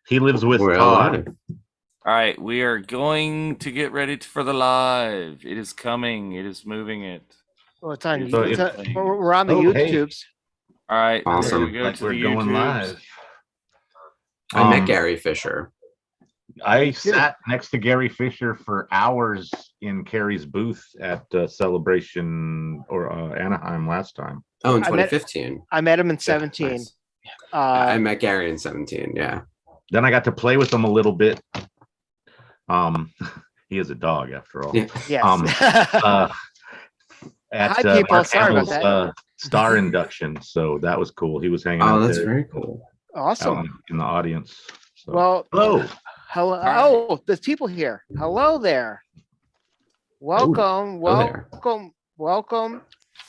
He lives with We're Todd. alive. All right, we are going to get ready for the live. It is coming. It is moving it. Well, it's on. So We're on the hey. YouTubes. All right, Awesome. here we go Like to we're the going YouTubes. live. I met Gary Fisher. I sat next to Gary Fisher for hours in Carrie's booth at Celebration or Anaheim last time. Oh, in 2015. I met him in 17. Nice. I met Gary in 17. Yeah. Then I got to play with him a little bit. He is a dog after all. Yeah. Yes. At Hi, people. Mark Sorry about Hamill's star induction, so that was cool. He was hanging out. Oh, that's there, very cool. Awesome. in the audience. So. Well, hello. Oh, there's people here. Hello there. Welcome, welcome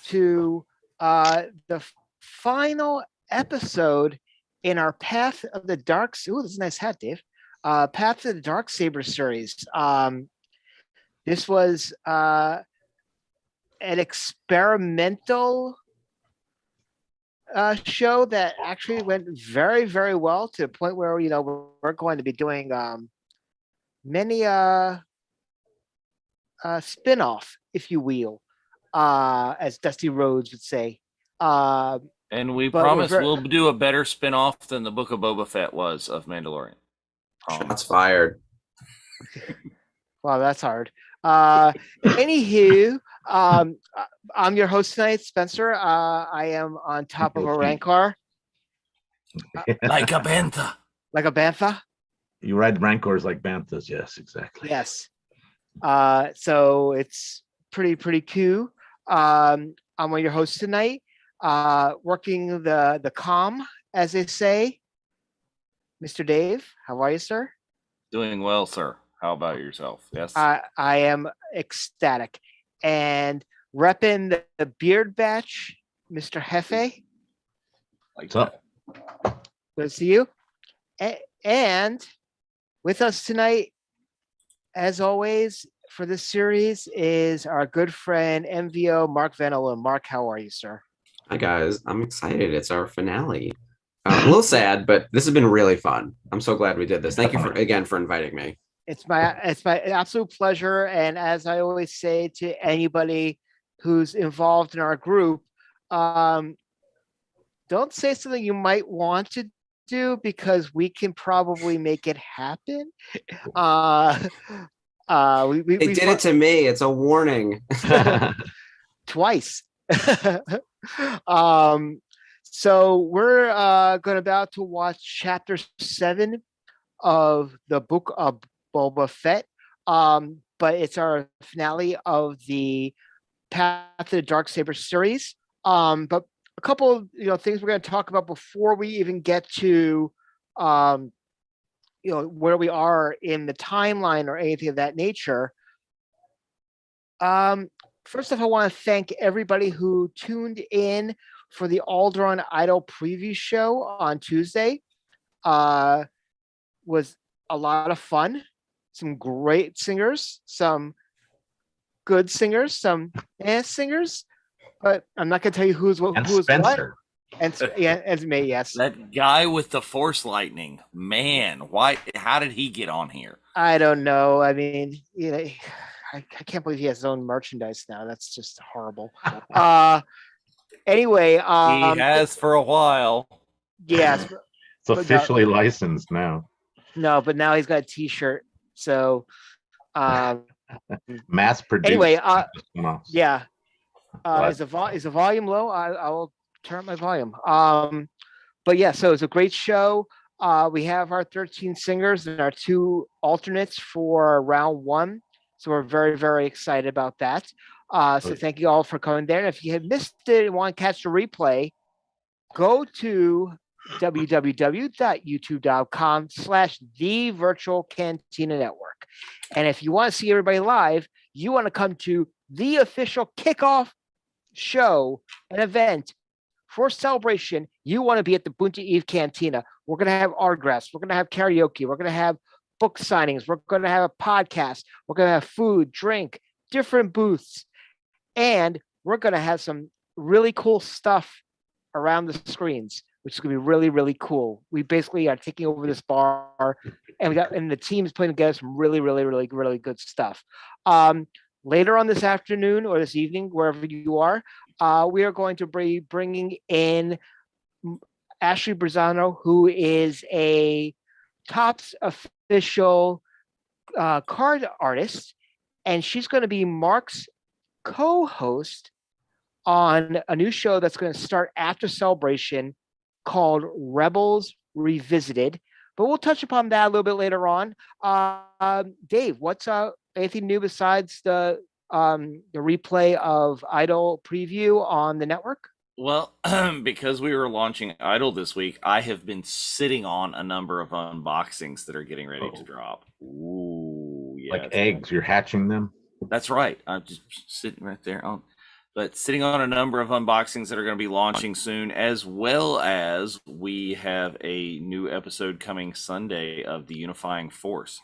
to the final episode in our Path of the Dark. Ooh, this is a nice hat, Dave. Path of the Darksaber series. This was an experimental show that actually went very, very well, to the point where we're going to be doing many spin-off, if you will, as Dusty Rhodes would say. And we promise we'll do a better spin-off than the Book of Boba Fett was of Mandalorian. Shots fired. Wow, that's hard. Anywho, I'm your host tonight, Spencer. I am on top of a Rancor. Like a bantha. Like a bantha? You ride Rancors like banthas, yes, exactly. Yes. So it's pretty cool. I'm one of your hosts tonight. Working the comm, as they say. Mr. Dave, how are you, sir? Doing well, sir. How about yourself? Yes. I am ecstatic. And repping the beard batch, Mr. Hefe. What's up? Good to see you. And with us tonight, as always, for this series is our good friend MVO Mark Venelo. Mark, how are you, sir? Hi guys, I'm excited. It's our finale. A little sad, but this has been really fun. I'm so glad we did this. Thank you again for inviting me. It's my absolute pleasure. And as I always say to anybody who's involved in our group, don't say something you might want to do, because we can probably make it happen. We did it to me. It's a warning. Twice. So we're about to watch chapter 7 of the Book of Boba Fett, but it's our finale of the Path of the Darksaber series. But a couple of things we're going to talk about before we even get to where we are in the timeline or anything of that nature. First off, I want to thank everybody who tuned in for the Alderaan Idol preview show on Tuesday. Was a lot of fun. Some great singers, some good singers, some singers, but I'm not going to tell you who was what. And as me, yes. That guy with the force lightning, man, why? How did he get on here? I don't know. I mean, I can't believe he has his own merchandise now. That's just horrible. Anyway, he has for a while. Yes, it's officially licensed now. No, but now he's got a T-shirt. So, mass produced. Anyway, yeah. Is the volume low? I will turn my volume. But yeah, so it's a great show. We have our 13 singers and our 2 alternates for round 1. So we're very, very excited about that. So thank you all for coming there. And if you had missed it and want to catch the replay, go to www.youtube.com/the virtual cantina network. And if you want to see everybody live, you want to come to the official kickoff show, an event for Celebration. You want to be at the Bunta Eve Cantina. We're going to have autographs. We're going to have karaoke. We're going to have book signings. We're going to have a podcast. We're going to have food, drink, different booths. And we're going to have some really cool stuff around the screens. which is going to be really, really cool. We basically are taking over this bar, and the team is putting together some really, really, really, really good stuff. Later on this afternoon or this evening, wherever you are, we are going to be bringing in Ashley Brizano, who is a Topps official card artist, and she's going to be Mark's co-host on a new show that's going to start after Celebration called Rebels Revisited. But we'll touch upon that a little bit later on. Dave, what's anything new besides the replay of Idol preview on the network? Well, because we were launching Idol this week, I have been sitting on a number of unboxings that are getting ready to drop. Ooh, yeah, like eggs, you're hatching them. That's right. I'm just sitting right there but sitting on a number of unboxings that are going to be launching soon, as well as we have a new episode coming Sunday of the Unifying Force.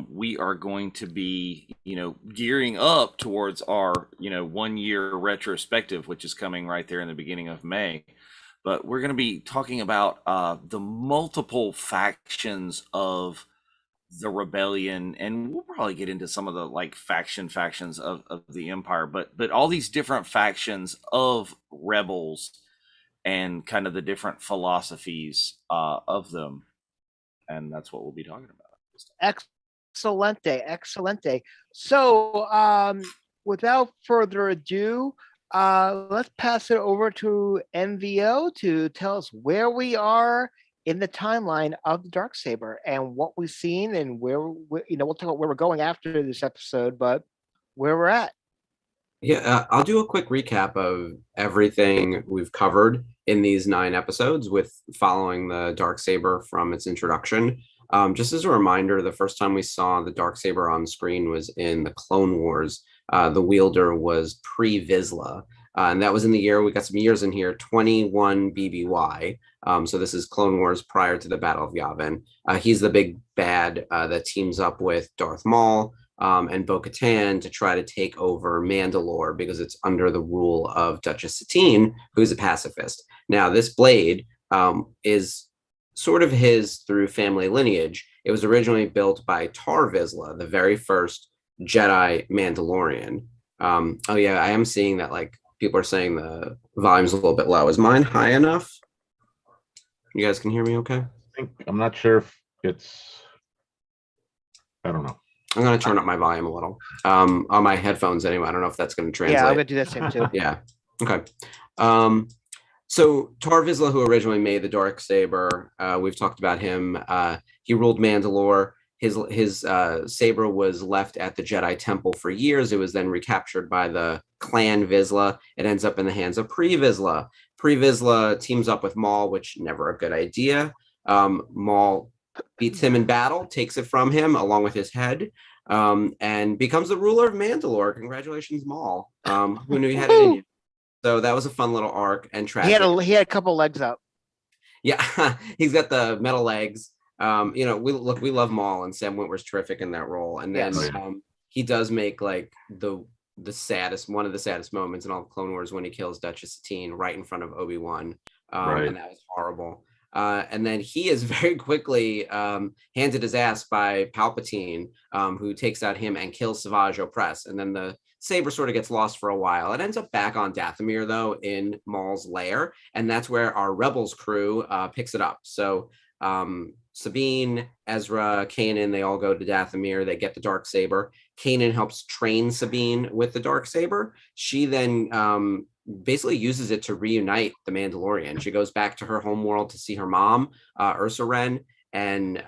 We are going to be, gearing up towards our, 1 year retrospective, which is coming right there in the beginning of May. But we're going to be talking about the multiple factions of the rebellion, and we'll probably get into some of the factions of the Empire, but all these different factions of rebels and kind of the different philosophies of them. And that's what we'll be talking about. Excelente. So without further ado, let's pass it over to MVO to tell us where we are in the timeline of the Darksaber and what we've seen, and we'll talk about where we're going after this episode, but where we're at. Yeah, I'll do a quick recap of everything we've covered in these 9 episodes with following the Darksaber from its introduction. Just as a reminder, the first time we saw the Darksaber on screen was in the Clone Wars. The wielder was pre-Vizsla. And that was in the year, we got some years in here, 21 BBY. So this is Clone Wars prior to the Battle of Yavin. He's the big bad that teams up with Darth Maul and Bo-Katan to try to take over Mandalore because it's under the rule of Duchess Satine, who's a pacifist. Now, this blade is sort of his through family lineage. It was originally built by Tar Vizsla, the very first Jedi Mandalorian. Oh yeah, I am seeing that people are saying the volume's a little bit low. Is mine high enough? You guys can hear me okay? I'm not sure if it's, I don't know. I'm going to turn up my volume a little on my headphones anyway. I don't know if that's going to translate. Yeah, I'm going to do that same too. Yeah. Okay. So Tar Vizsla, who originally made the Darksaber, we've talked about him. He ruled Mandalore. His saber was left at the Jedi Temple for years. It was then recaptured by the clan Vizsla. It ends up in the hands of Pre-Vizsla. Pre-Vizsla teams up with Maul, which never a good idea. Maul beats him in battle, takes it from him along with his head, and becomes the ruler of Mandalore. Congratulations, Maul. Who knew you had it in you? So that was a fun little arc and tragic. He had a couple legs up. Yeah, he's got the metal legs. We love Maul, and Sam Witwer's terrific in that role. And then he does make the saddest, one of the saddest moments in all of Clone Wars when he kills Duchess Satine right in front of Obi-Wan. And that was horrible. And then he is very quickly handed his ass by Palpatine, who takes out him and kills Savage Opress. And then the saber sort of gets lost for a while. It ends up back on Dathomir, though, in Maul's lair. And that's where our Rebels crew picks it up. So Sabine, Ezra, Kanan, they all go to Dathomir. They get the Darksaber. Kanan helps train Sabine with the Darksaber. She then basically uses it to reunite the Mandalorian. She goes back to her homeworld to see her mom, Ursa Wren, and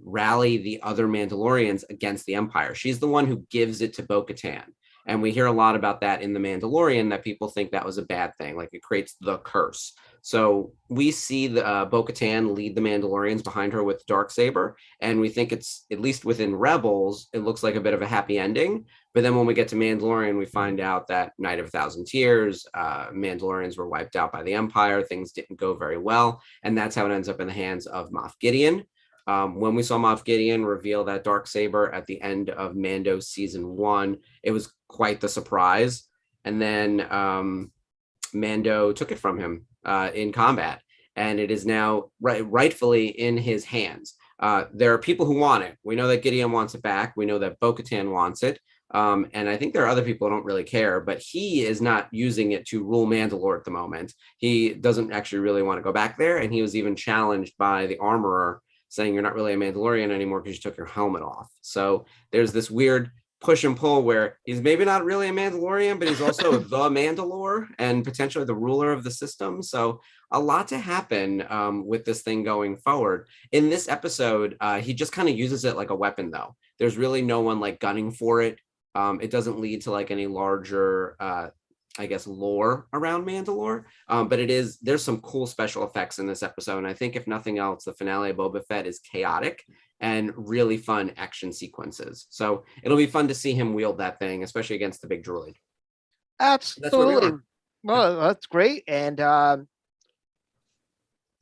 rally the other Mandalorians against the Empire. She's the one who gives it to Bo-Katan. And we hear a lot about that in The Mandalorian, that people think that was a bad thing, like it creates the curse. So we see the Bo-Katan lead the Mandalorians behind her with Darksaber, and we think it's, at least within Rebels, it looks like a bit of a happy ending. But then when we get to Mandalorian, we find out that Night of a Thousand Tears, Mandalorians were wiped out by the Empire, things didn't go very well, and that's how it ends up in the hands of Moff Gideon. When we saw Moff Gideon reveal that Darksaber at the end of Mando season 1, it was quite the surprise. And then Mando took it from him in combat. and it is now rightfully in his hands. There are people who want it. We know that Gideon wants it back. We know that Bo-Katan wants it. And I think there are other people who don't really care, but he is not using it to rule Mandalore at the moment. He doesn't actually really want to go back there. And he was even challenged by the armorer, saying you're not really a Mandalorian anymore because you took your helmet off. So there's this weird push and pull where he's maybe not really a Mandalorian, but he's also the Mandalore and potentially the ruler of the system. So a lot to happen with this thing going forward. In this episode, he just kind of uses it like a weapon, though. There's really no one like gunning for it. It doesn't lead to like any larger, I guess, lore around Mandalore. But there's some cool special effects in this episode. And I think if nothing else, the finale of Boba Fett is chaotic and really fun action sequences. So it'll be fun to see him wield that thing, especially against the big droid. Absolutely. Well, that's great. And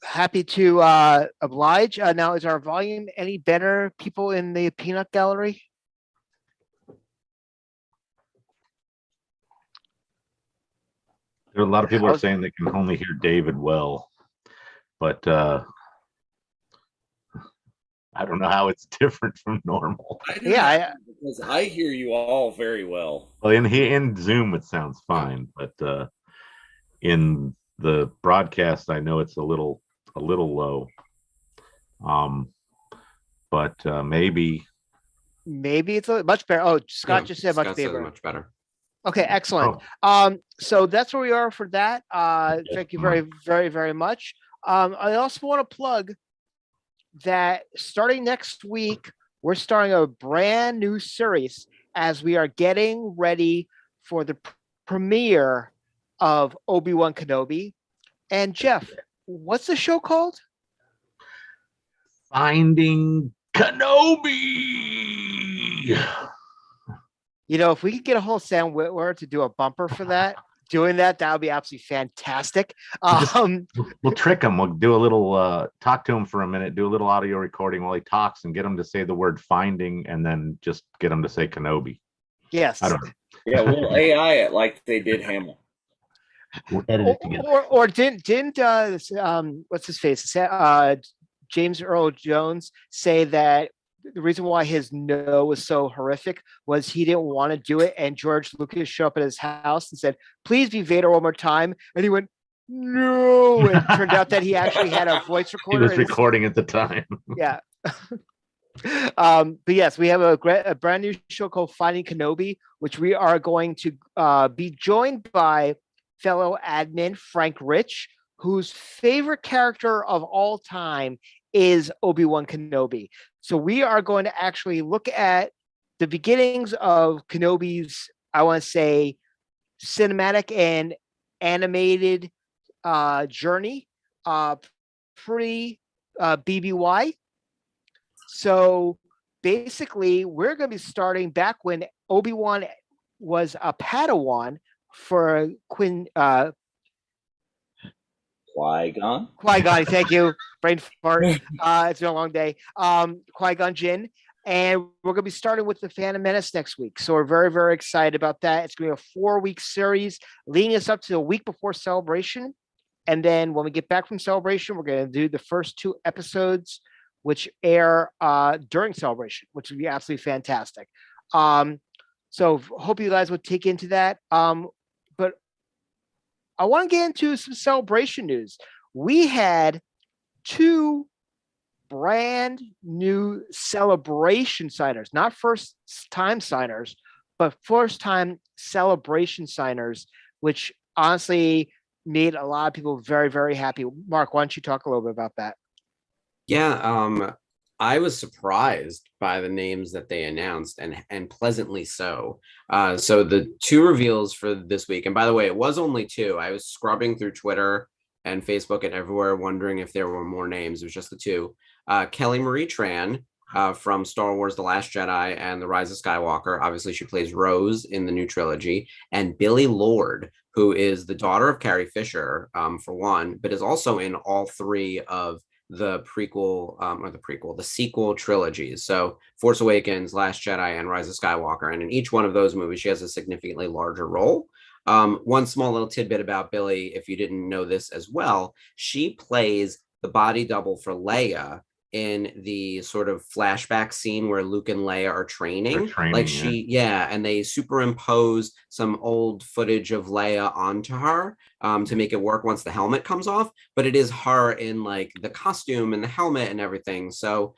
happy to oblige. Now, is our volume any better, people in the peanut gallery? There are a lot of people are saying they can only hear David well, but I don't know how it's different from normal. Yeah, because I hear you all very well. Well, in Zoom it sounds fine, but in the broadcast I know it's a little low. But maybe it's much better. Oh, Scott just said much better. Okay, excellent. So that's where we are for that. Thank you very, very, very much. I also want to plug that starting next week, we're starting a brand new series as we are getting ready for the premiere of Obi-Wan Kenobi. And Jeff, what's the show called? Finding Kenobi. You know, if we could get a whole Sam Witwer to do a bumper for that, that would be absolutely fantastic. We'll trick him. We'll do a little, talk to him for a minute, do a little audio recording while he talks and get him to say the word finding and then just get him to say Kenobi. Yes. I don't know. Yeah, we'll AI it like they did Hamill. We'll edit it together. Or didn't what's his face? James Earl Jones say that the reason why his no was so horrific was he didn't want to do it, and George Lucas showed up at his house and said, "Please be Vader one more time," and he went, "No," and it turned out that he actually had a voice recorder. He was recording at the time. Yeah. But yes, we have a brand new show called Finding Kenobi, which we are going to be joined by fellow admin Frank Rich, whose favorite character of all time is Obi-Wan Kenobi. So we are going to actually look at the beginnings of Kenobi's, I want to say, cinematic and animated journey pre BBY. So basically, we're going to be starting back when Obi-Wan was a Padawan for Qui-Gon. Qui-Gon, thank you. Brain fart. It's been a long day. Qui-Gon Jinn. And we're going to be starting with the Phantom Menace next week. So we're very, very excited about that. It's going to be a 4-week series leading us up to a week before Celebration. And then when we get back from Celebration, we're going to do the first 2 episodes, which air during Celebration, which would be absolutely fantastic. So hope you guys would take into that. But I want to get into some Celebration news. We had 2 brand new Celebration signers, not first time signers, but first time Celebration signers, which honestly made a lot of people very, very happy. Mark, why don't you talk a little bit about that? Yeah, I was surprised by the names that they announced, and pleasantly so. So the 2 reveals for this week, and by the way, it was only 2. I was scrubbing through Twitter and Facebook and everywhere, wondering if there were more names. It was just the 2. Kelly Marie Tran from Star Wars: The Last Jedi and The Rise of Skywalker. Obviously, she plays Rose in the new trilogy. And Billie Lourd, who is the daughter of Carrie Fisher, for one, but is also in all 3 of the the sequel trilogies. So Force Awakens, Last Jedi, and Rise of Skywalker. And in each one of those movies, she has a significantly larger role. One small little tidbit about Billy, if you didn't know this as well, she plays the body double for Leia in the sort of flashback scene where Luke and Leia are training. And they superimpose some old footage of Leia onto her to make it work once the helmet comes off. But it is her in like the costume and the helmet and everything. So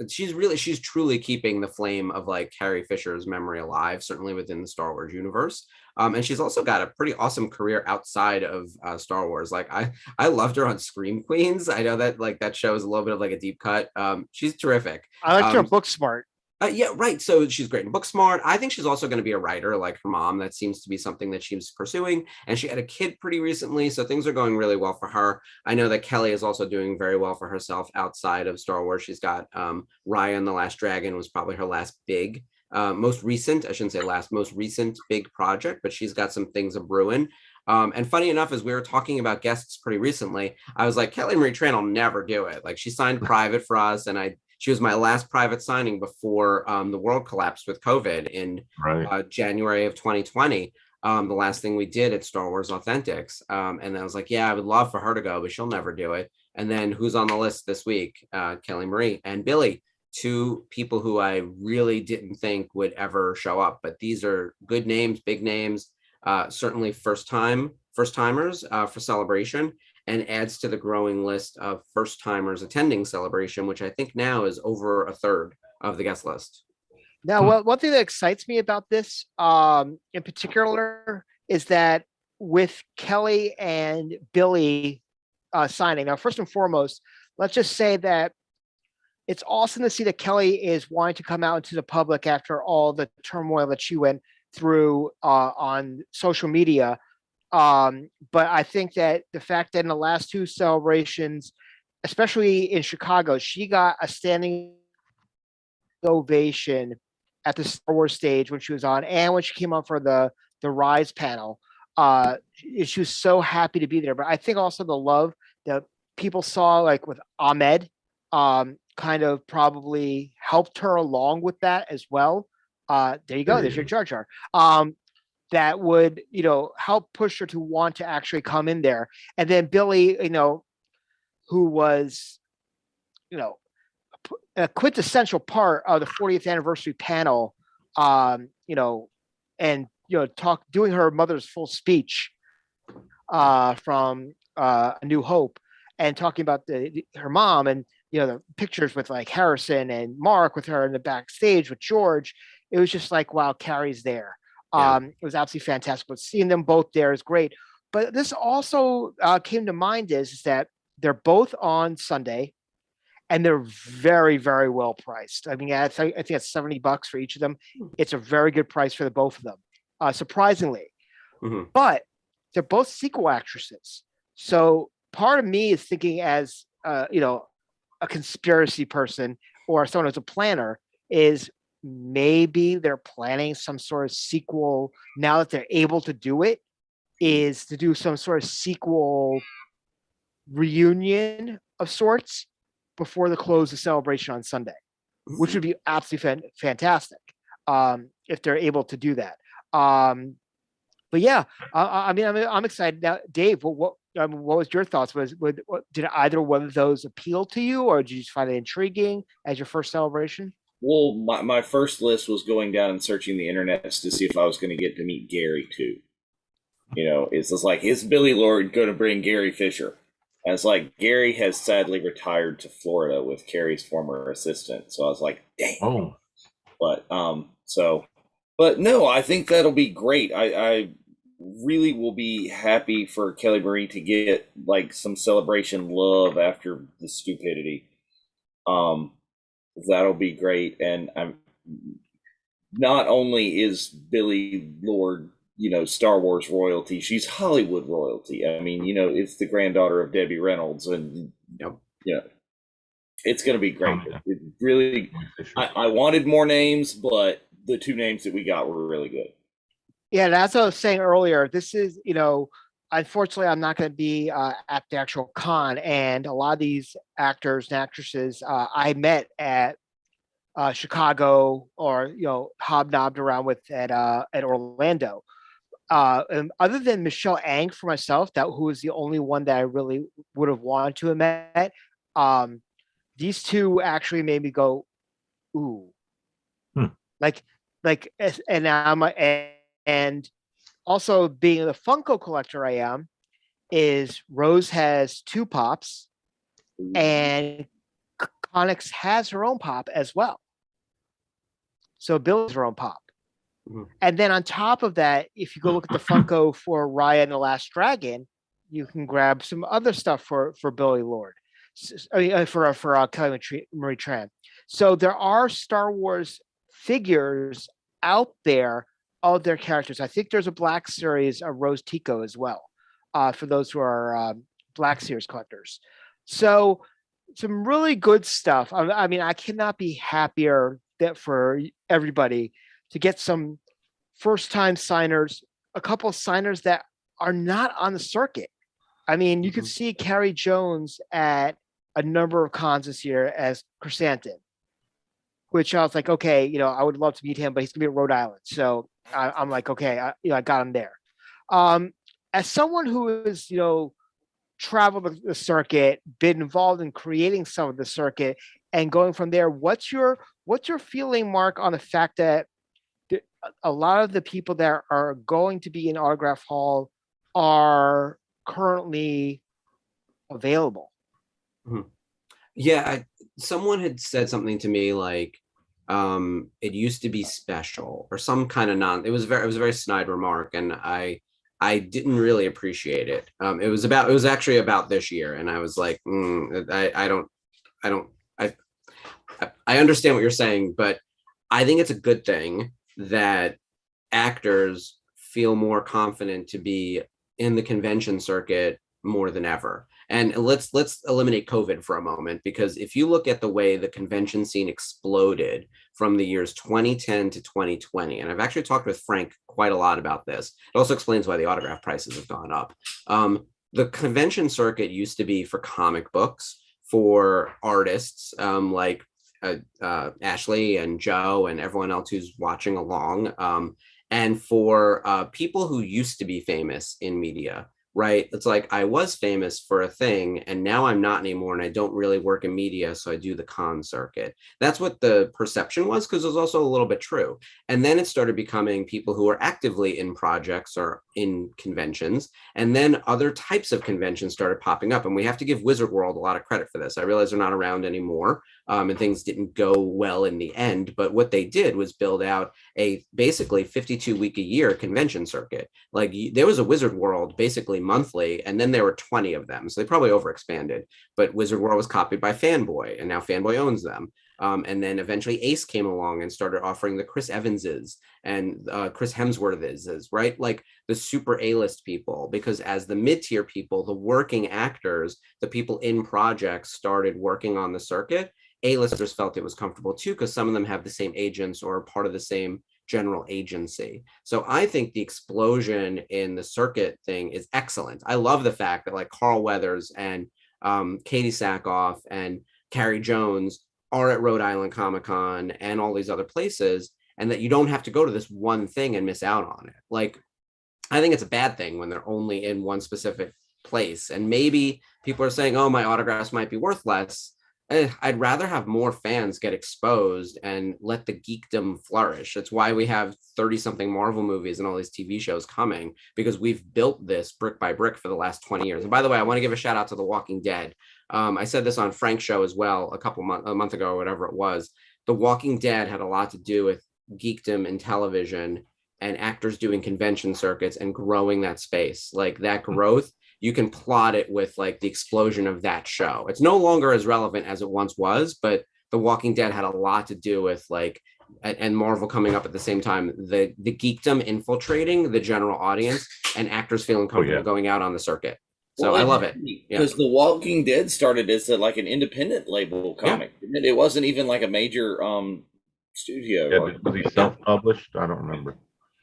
she's truly keeping the flame of like Carrie Fisher's memory alive, certainly within the Star Wars universe. And she's also got a pretty awesome career outside of Star Wars. Like I loved her on Scream Queens. I know that like that show is a little bit of like a deep cut. She's terrific. I liked her in Booksmart. Yeah, right. So she's great in Booksmart. I think she's also going to be a writer like her mom. That seems to be something that she's pursuing. And she had a kid pretty recently. So things are going really well for her. I know that Kelly is also doing very well for herself outside of Star Wars. She's got Raya and the Last Dragon was probably her last big most recent big project, but she's got some things a brewing. And funny enough, as we were talking about guests pretty recently, I was like, Kelly Marie Tran will never do it. Like she signed private for us, and she was my last private signing before the world collapsed with COVID in January of 2020. The last thing we did at Star Wars Authentics. And I was like, yeah, I would love for her to go, but she'll never do it. And then who's on the list this week? Kelly Marie and Billy. Two people who I really didn't think would ever show up, but these are good names, big names, certainly first timers for Celebration, and adds to the growing list of first timers attending Celebration, which I think now is over a third of the guest list. Now, one thing that excites me about this in particular is that with Kelly and Billy signing, now, first and foremost, let's just say that it's awesome to see that Kelly is wanting to come out into the public after all the turmoil that she went through on social media. But I think that the fact that in the last two celebrations, especially in Chicago, she got a standing ovation at the Star Wars stage when she was on, and when she came on for the Rise panel. She was so happy to be there. But I think also the love that people saw, like with Ahmed, kind of probably helped her along with that as well. There you go. There's your Jar Jar. That would, help push her to want to actually come in there. And then Billy, who was, a quintessential part of the 40th anniversary panel, and doing her mother's full speech from A New Hope, and talking about her mom, and the pictures with like Harrison and Mark with her in the backstage with George. It was just like, wow, Carrie's there. It was absolutely fantastic. But seeing them both there is great. But this also came to mind is that they're both on Sunday, and they're very, very well priced. I mean, I think it's $70 for each of them. It's a very good price for the both of them, surprisingly. Mm-hmm. But they're both sequel actresses. So part of me is thinking as, a conspiracy person or someone who's a planner, is maybe they're planning some sort of sequel now that they're able to do it, is to do some sort of sequel reunion of sorts before the close of Celebration on Sunday, which would be absolutely fantastic if they're able to do that. But yeah, I'm excited now. Dave, what was your thoughts? Did either one of those appeal to you, or did you just find it intriguing as your first Celebration? Well, my first list was going down and searching the internet to see if I was going to get to meet Gary too. It's just like, is Billy Lord going to bring Gary Fisher? And it's like, Gary has sadly retired to Florida with Carrie's former assistant. So I was like, dang. Oh. But but no, I think that'll be great. I really will be happy for Kelly Marie to get like some Celebration love after the stupidity. That'll be great. And I'm not only is Billy Lord, Star Wars royalty, she's Hollywood royalty. I mean, it's the granddaughter of Debbie Reynolds, and it's going to be great. It really, I wanted more names, but the two names that we got were really good. Yeah, and as I was saying earlier, this is, unfortunately, I'm not going to be at the actual con, and a lot of these actors and actresses I met at Chicago, or hobnobbed around with at Orlando. and other than Michelle Ang for myself, who was the only one that I really would have wanted to have met. These two actually made me go, ooh, like, and also being the Funko collector I am, is Rose has 2 pops, and Connix has her own pop as well. So Bill has her own pop. And then on top of that, if you go look at the Funko for Raya and the Last Dragon, you can grab some other stuff for Billy Lord, for Kelly Marie Tran. So there are Star Wars figures out there of their characters. I think there's a Black Series of Rose Tico as well, for those who are Black Series collectors. So some really good stuff. I mean, I cannot be happier that for everybody to get some first-time signers, a couple of signers that are not on the circuit. I mean, you could see Carrie Jones at a number of cons this year as Chrysanthemum, which I was like, okay, I would love to meet him, but he's gonna be at Rhode Island. So I'm like, okay, I got him there. As someone who is, traveled the circuit, been involved in creating some of the circuit and going from there, what's your feeling, Mark, on the fact that a lot of the people that are going to be in Autograph Hall are currently available? Yeah, someone had said something to me like, it used to be special or some kind of it was a very snide remark, and I didn't really appreciate it. It was actually about this year, and I was like, I understand what you're saying, but I think it's a good thing that actors feel more confident to be in the convention circuit more than ever. And let's eliminate COVID for a moment, because if you look at the way the convention scene exploded from the years 2010 to 2020, and I've actually talked with Frank quite a lot about this, it also explains why the autograph prices have gone up. The convention circuit used to be for comic books, for artists like Ashley and Joe and everyone else who's watching along, and for people who used to be famous in media. Right. It's like, I was famous for a thing and now I'm not anymore. And I don't really work in media. So I do the con circuit. That's what the perception was, because it was also a little bit true. And then it started becoming people who are actively in projects or in conventions. And then other types of conventions started popping up. And we have to give Wizard World a lot of credit for this. I realize they're not around anymore, and things didn't go well in the end. But what they did was build out a basically 52-week-a-year convention circuit. Like, there was a Wizard World basically monthly, and then there were 20 of them. So they probably overexpanded, but Wizard World was copied by Fanboy, and now Fanboy owns them. And then eventually Ace came along and started offering the Chris Evanses and Chris Hemsworths, right? Like the super A-list people, because as the mid-tier people, the working actors, the people in projects started working on the circuit, A-listers felt it was comfortable too, because some of them have the same agents or are part of the same general agency. So I think the explosion in the circuit thing is excellent. I love the fact that like Carl Weathers and Katie Sackhoff and Carrie Jones are at Rhode Island Comic-Con and all these other places, and that you don't have to go to this one thing and miss out on it. Like, I think it's a bad thing when they're only in one specific place. And maybe people are saying, oh, my autographs might be worth less. I'd rather have more fans get exposed and let the geekdom flourish. That's why we have 30-something Marvel movies and all these TV shows coming, because we've built this brick by brick for the last 20 years. And by the way, I want to give a shout out to The Walking Dead. I said this on Frank's show as well a month ago or whatever it was. The Walking Dead had a lot to do with geekdom in television and actors doing convention circuits and growing that space. Like, that growth, you can plot it with like the explosion of that show. It's no longer as relevant as it once was, but The Walking Dead had a lot to do with like, and Marvel coming up at the same time, the geekdom infiltrating the general audience and actors feeling comfortable going out on the circuit. So I love it. Because The Walking Dead started as like an independent label comic. Yeah. It wasn't even like a major studio. Yeah, was he self-published? I don't remember.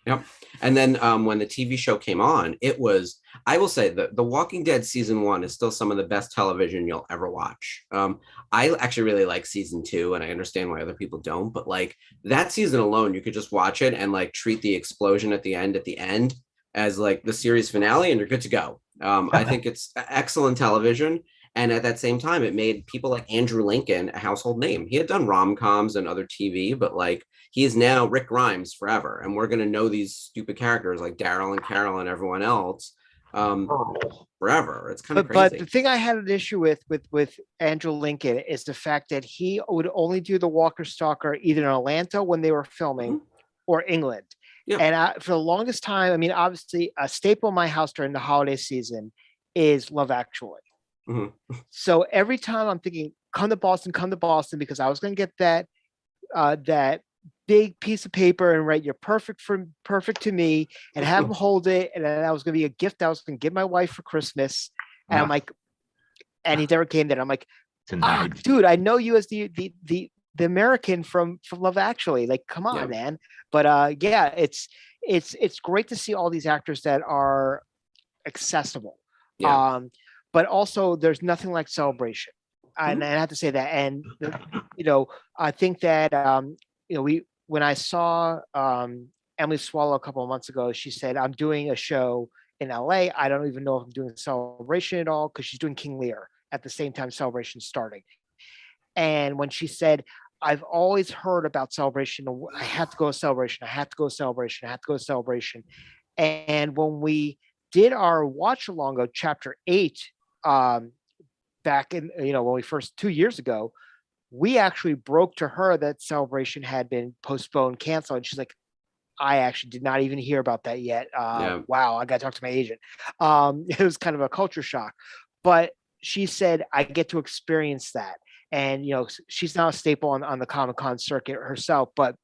Yep. And then when the TV show came on, it was, I will say that The Walking Dead season 1 is still some of the best television you'll ever watch. I actually really like season 2, and I understand why other people don't, but like that season alone, you could just watch it and like treat the explosion at the end as like the series finale, and you're good to go. I think it's excellent television. And at that same time, it made people like Andrew Lincoln a household name. He had done rom-coms and other TV, but like he is now Rick Grimes forever. And we're going to know these stupid characters like Daryl and Carol and everyone else forever. It's kind of crazy. But the thing I had an issue with Andrew Lincoln is the fact that he would only do the Walker Stalker either in Atlanta when they were filming or England. Yeah. And for the longest time, I mean, obviously a staple in my house during the holiday season is Love Actually. Mm-hmm. So every time I'm thinking, come to Boston, because I was going to get that big piece of paper and write, you're perfect to me, and have him hold it. And then that was going to be a gift I was going to give my wife for Christmas. And I'm like, and he never came there. I'm like, dude, I know you as the American from Love Actually. Like, come on, man. But yeah, it's great to see all these actors that are accessible. Yeah. But also there's nothing like Celebration. And I have to say that. And I think that when I saw Emily Swallow a couple of months ago, she said, I'm doing a show in LA. I don't even know if I'm doing Celebration at all, because she's doing King Lear at the same time Celebration's starting. And when she said, I've always heard about Celebration, I have to go to Celebration. And when we did our watch along of chapter 8, back in, when we first 2 years ago, we actually broke to her that Celebration had been postponed, canceled. And she's like, I actually did not even hear about that yet. Wow, I got to talk to my agent. It was kind of a culture shock. But she said, I get to experience that. And, she's now a staple on the Comic-Con circuit herself, but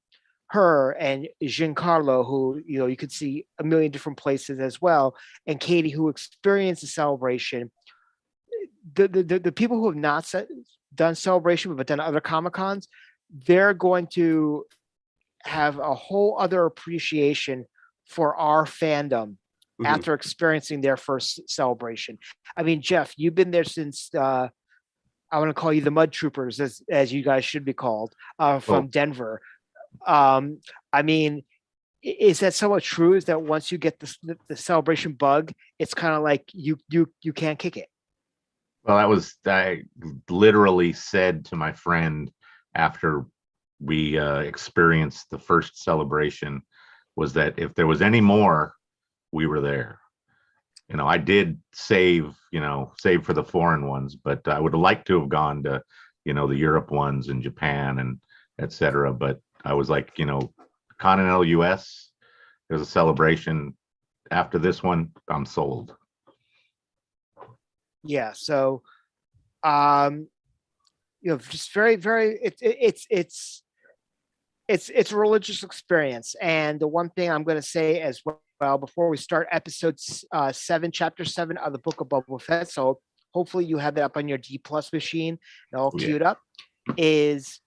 her and Giancarlo, who, you could see a million different places as well, and Katie, who experienced the Celebration, the people who have not done Celebration but done other Comic-Cons, they're going to have a whole other appreciation for our fandom after experiencing their first Celebration. I mean, Jeff, you've been there since I want to call you the Mud Troopers, as you guys should be called, from Denver. I mean, is that somewhat true? Is that once you get the Celebration bug, it's kind of like you can't kick it? Well, I literally said to my friend after we experienced the first Celebration, was that if there was any more, we were there. I did save for the foreign ones, but I would have liked to have gone to, the Europe ones and Japan and etc. But I was like, continental US, there's a Celebration. After this one, I'm sold. Yeah. So, just very, very, it's a religious experience. And the one thing I'm going to say as well, before we start episode 7, chapter 7 of the Book of Boba Fett, so hopefully you have that up on your D+ machine and all queued up, is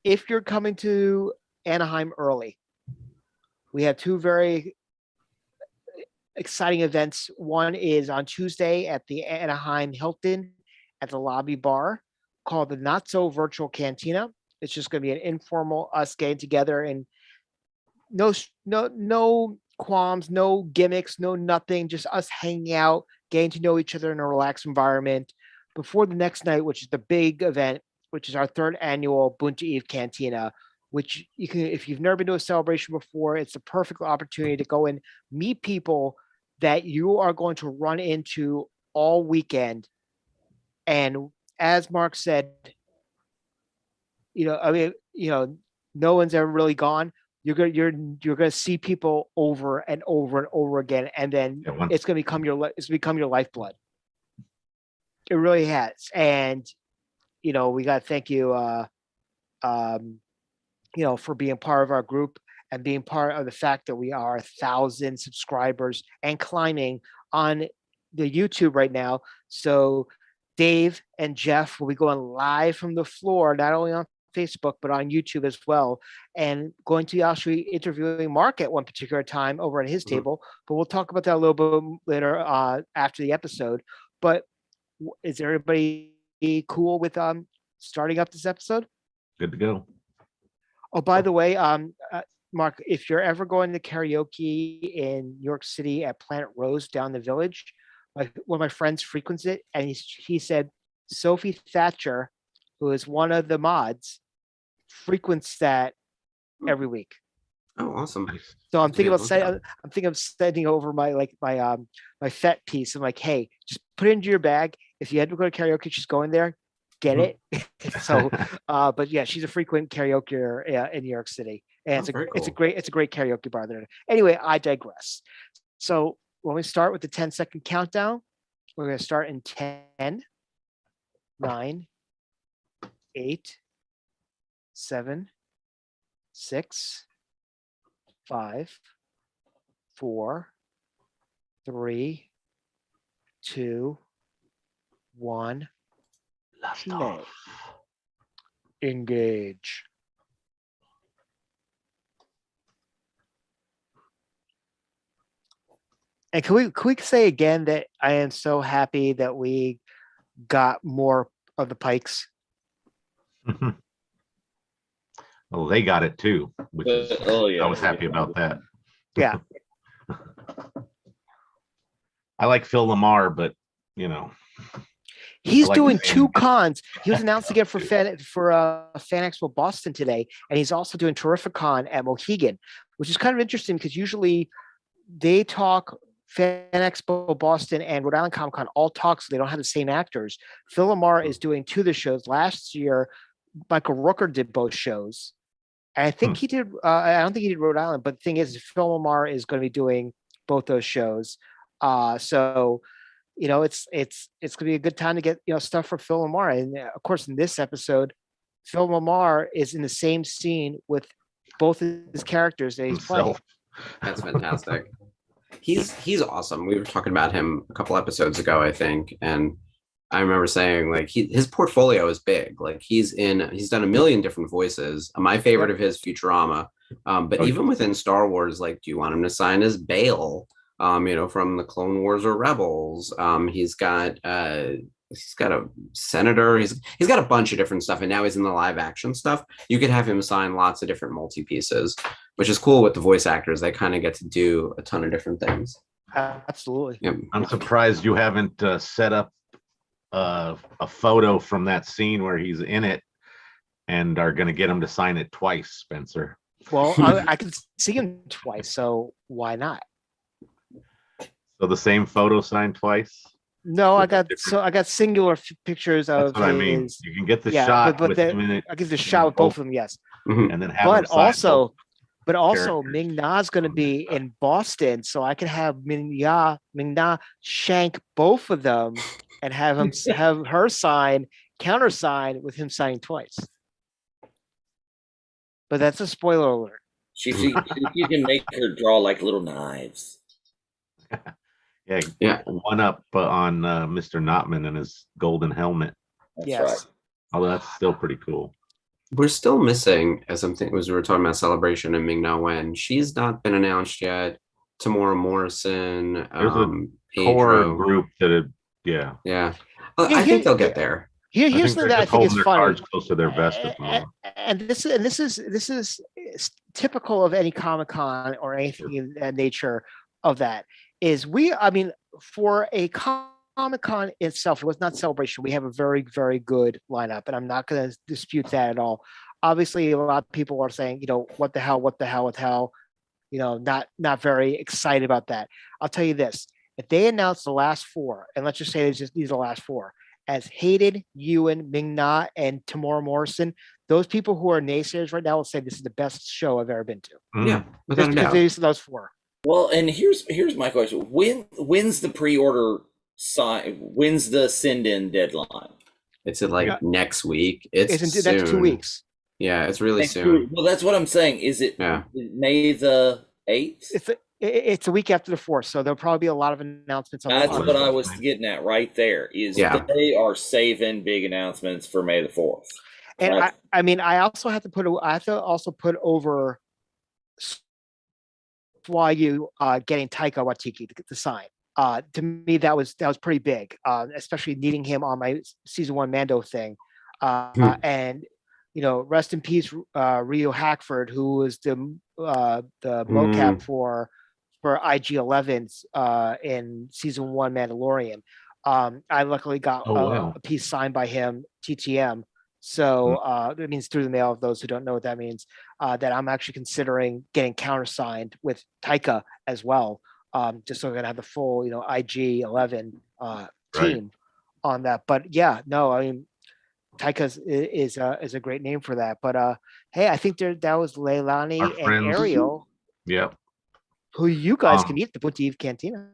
if you're coming to Anaheim early, we have 2 very exciting events. One is on Tuesday at the Anaheim Hilton at the lobby bar, called the Not So Virtual Cantina. It's just going to be an informal us getting together, and no qualms, no gimmicks, no nothing, just us hanging out, getting to know each other in a relaxed environment before the next night, which is the big event, which is our 3rd annual Bunta Eve Cantina, which you can, if you've never been to a Celebration before, it's a perfect opportunity to go and meet people that you are going to run into all weekend. And as Mark said, no one's ever really gone. You're gonna see people over and over and over again, and then it's gonna become your lifeblood. It really has. And we gotta thank you for being part of our group and being part of the fact that we are 1,000 subscribers and climbing on the YouTube right now. So Dave and Jeff will be going live from the floor, not only on Facebook, but on YouTube as well, and going to actually interviewing Mark at one particular time over at his table. But we'll talk about that a little bit later after the episode. But is everybody cool with starting up this episode? Good to go. Oh, by the way, Mark, if you're ever going to karaoke in New York City at Planet Rose down the Village, one of my friends frequents it, and he said Sophie Thatcher, who is one of the mods, frequents that every week. Oh, awesome. So I'm thinking of sending over my FET piece. I'm like, hey, just put it into your bag. If you had to go to karaoke, she's going there. Get it. So, but yeah, she's a frequent karaoke in New York City, and it's a great karaoke bar there. Anyway, I digress. So when we start with the 10-second countdown, we're going to start in 10, 9, 8, 7, 6, 5, 4, 3, 2, 1. Play. Engage. And can we say again that I am so happy that we got more of the pikes? Well, they got it too, which is I was happy about that. Yeah. I like Phil Lamar, but you know, he's doing two cons. He was announced again for Fan Expo Boston today, and he's also doing Terrificon at Mohegan, which is kind of interesting because usually they talk Fan Expo Boston and Rhode Island Comic Con all talk, so they don't have the same actors. Phil Lamar is doing two of the shows. Last year, Michael Rooker did both shows. And I think he did. I don't think he did Rhode Island, but the thing is, Phil Lamar is going to be doing both those shows. So, you know, it's going to be a good time to get stuff for Phil Lamar. And of course, in this episode, Phil Lamar is in the same scene with both of his characters that he's playing. That's fantastic. He's awesome. We were talking about him a couple episodes ago, I think, and I remember saying like his portfolio is big. Like he's done a million different voices. My favorite of his, Futurama. But even within Star Wars, like, do you want him to sign as Bail? From the Clone Wars or Rebels. He's got a senator. He's got a bunch of different stuff, and now he's in the live action stuff. You could have him sign lots of different multi pieces, which is cool with the voice actors. They kind of get to do a ton of different things. Absolutely. Yep. I'm surprised you haven't set up a photo from that scene where he's in it and are going to get him to sign it twice, Spencer. Well, I can see him twice, so why not? So the same photo signed twice? No, I got singular pictures of. That's what I mean. You can get the shot with him in it. I get the shot with both of them, yes. And then have but also Ming Na's going to be in Boston, so I can have Ming Na shank both of them and have her countersign with him signing twice. But that's a spoiler alert. You can make her draw like little knives. Yeah. One up on Mr. Notman and his golden helmet. That's right. Although that's still pretty cool. We're still missing, as we were talking about Celebration and Ming Na Wen. She's not been announced yet. Tamora Morrison, There's a core group that yeah. I think they'll get there. Here's something that I think is funny. Cards close to their vest at the moment. And this is typical of any Comic-Con or anything in that nature of that. For a Comic-Con itself, it was not Celebration. We have a very, very good lineup, and I'm not going to dispute that at all. Obviously, a lot of people are saying, what the hell, not very excited about that. I'll tell you this: if they announce the last four, and let's just say these are the last four, as Hayden, Ewan, Ming Na, and Tamora Morrison, those people who are naysayers right now will say this is the best show I've ever been to. Yeah, without a doubt. These are those four. Well, and here's my question: when's the pre-order sign? When's the send-in deadline? It's next week. It's in next 2 weeks. Yeah, it's really soon. Well, that's what I'm saying. Is it May the 8th? It's a week after the 4th, so there'll probably be a lot of announcements. That's what I was getting at right there. That they are saving big announcements for May the 4th. And I also have to put over why you getting Taika Waititi to sign. To me, that was pretty big, especially needing him on my season 1 Mando thing. And rest in peace, Rio Hackford, who was the mocap for IG-11's in season 1 Mandalorian. I luckily got a piece signed by him, TTM. So it means through the mail, of those who don't know what that means, that I'm actually considering getting countersigned with Taika as well, just so I'm gonna have the full, IG-11 team on that. But yeah, no, I mean, Taika is a great name for that. But hey, I think that was Leilani and Ariel. Yep. Who you guys can meet at the Boutique Cantina.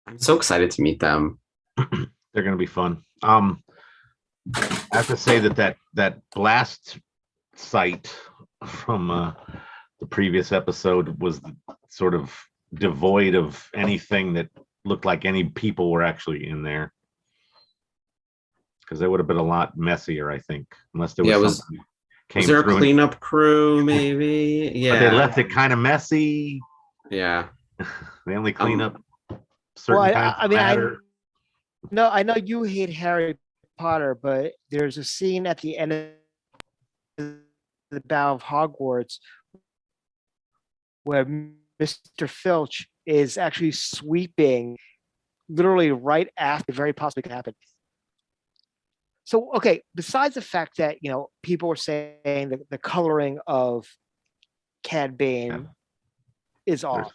I'm so excited to meet them. They're gonna be fun. I have to say that blast site from the previous episode was sort of devoid of anything that looked like any people were actually in there, because they would have been a lot messier, I think, unless there was something came was there through a cleanup crew, maybe? Yeah, but they left it kind of messy. Yeah, they only clean up certain kinds of matter. I know you hate Harry Potter, but there's a scene at the end of the Battle of Hogwarts where Mr. Filch is actually sweeping literally right after very possibly could happen. So, okay, besides the fact that, people were saying that the coloring of Cad Bane is off.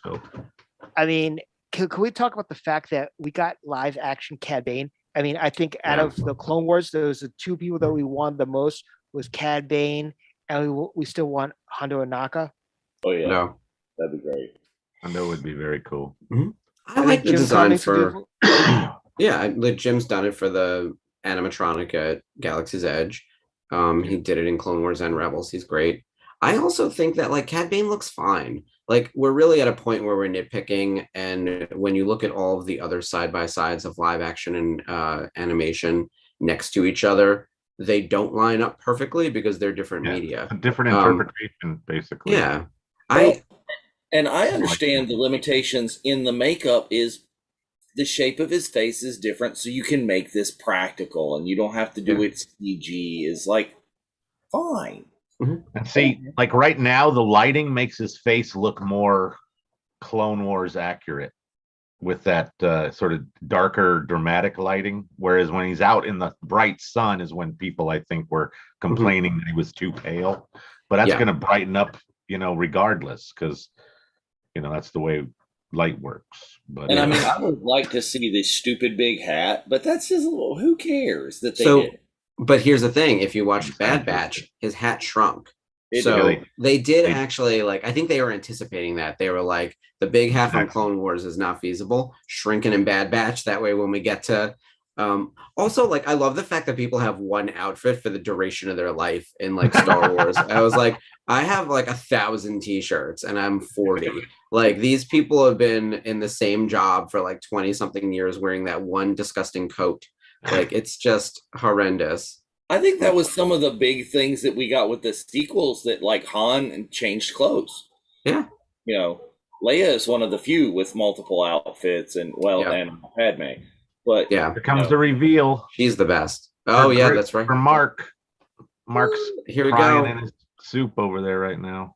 I mean, can we talk about the fact that we got live action Cad Bane? I mean, I think out of the Clone Wars, those the two people that we wanted the most was Cad Bane, and we still want Hondo Ohnaka. Oh yeah, no, that'd be great. Hondo would be very cool. Mm-hmm. I like the design for. Jim's done it for the animatronic at Galaxy's Edge. He did it in Clone Wars and Rebels. He's great. I also think that Cad Bane looks fine. We're really at a point where we're nitpicking, and when you look at all of the other side-by-sides of live action and animation next to each other, they don't line up perfectly because they're different media. A different interpretation, basically. Yeah. I understand the limitations in the makeup is the shape of his face is different, so you can make this practical and you don't have to do it CG is fine. And see, right now, the lighting makes his face look more Clone Wars accurate with that sort of darker, dramatic lighting. Whereas when he's out in the bright sun is when people, I think, were complaining that he was too pale. But that's going to brighten up, regardless, because, that's the way light works. But I mean, I would like to see this stupid big hat, but that's just who cares that they did. But here's the thing: if you watch Bad Batch, his hat shrunk. They did actually I think they were anticipating that. They were like, the big hat from Clone Wars is not feasible. Shrinking in Bad Batch. That way, when we get to also I love the fact that people have one outfit for the duration of their life in Star Wars. I was I have 1,000 t-shirts and I'm 40. These people have been in the same job for 20 something years wearing that one disgusting coat. It's just horrendous. I think that was some of the big things that we got with the sequels, that Han changed clothes. Yeah. Leia is one of the few with multiple outfits and Padme. But here comes the reveal. She's the best. Oh, that's right. For Mark. Mark's here we go. In his soup over there right now.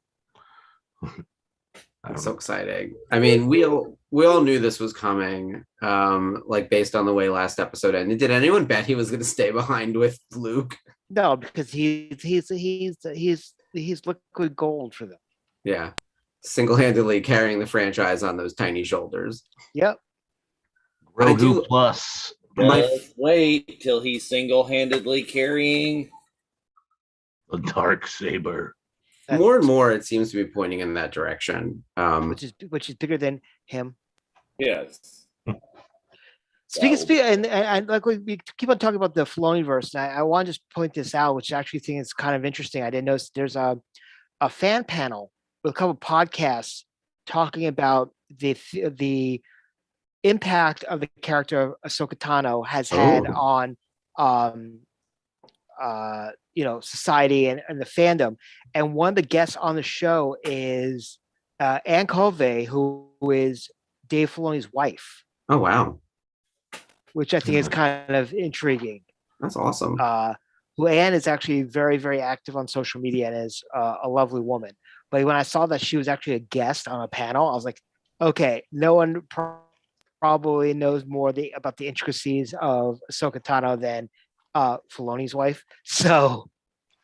That's so exciting. I mean, we all knew this was coming, based on the way last episode ended. Did anyone bet he was going to stay behind with Luke? No, because he's liquid gold for them. Yeah, single-handedly carrying the franchise on those tiny shoulders. Yep. Grogu plus. Wait till he's single-handedly carrying the Darksaber. More and more, it seems to be pointing in that direction, which is bigger than him. Yes. Speaking, and we keep on talking about the Filoniverse, and I want to just point this out, which I actually think is kind of interesting. I didn't notice there's a fan panel with a couple podcasts talking about the impact of the character of Ahsoka Tano has had on society and the fandom. And one of the guests on the show is Ann Colvey, who is Dave Filoni's wife. Oh, wow. Which I think is kind of intriguing. That's awesome. Who Ann is actually very, very active on social media and is a lovely woman. But when I saw that she was actually a guest on a panel, I was like, okay, no one probably knows more about the intricacies of Ahsoka Tano than Filoni's wife. So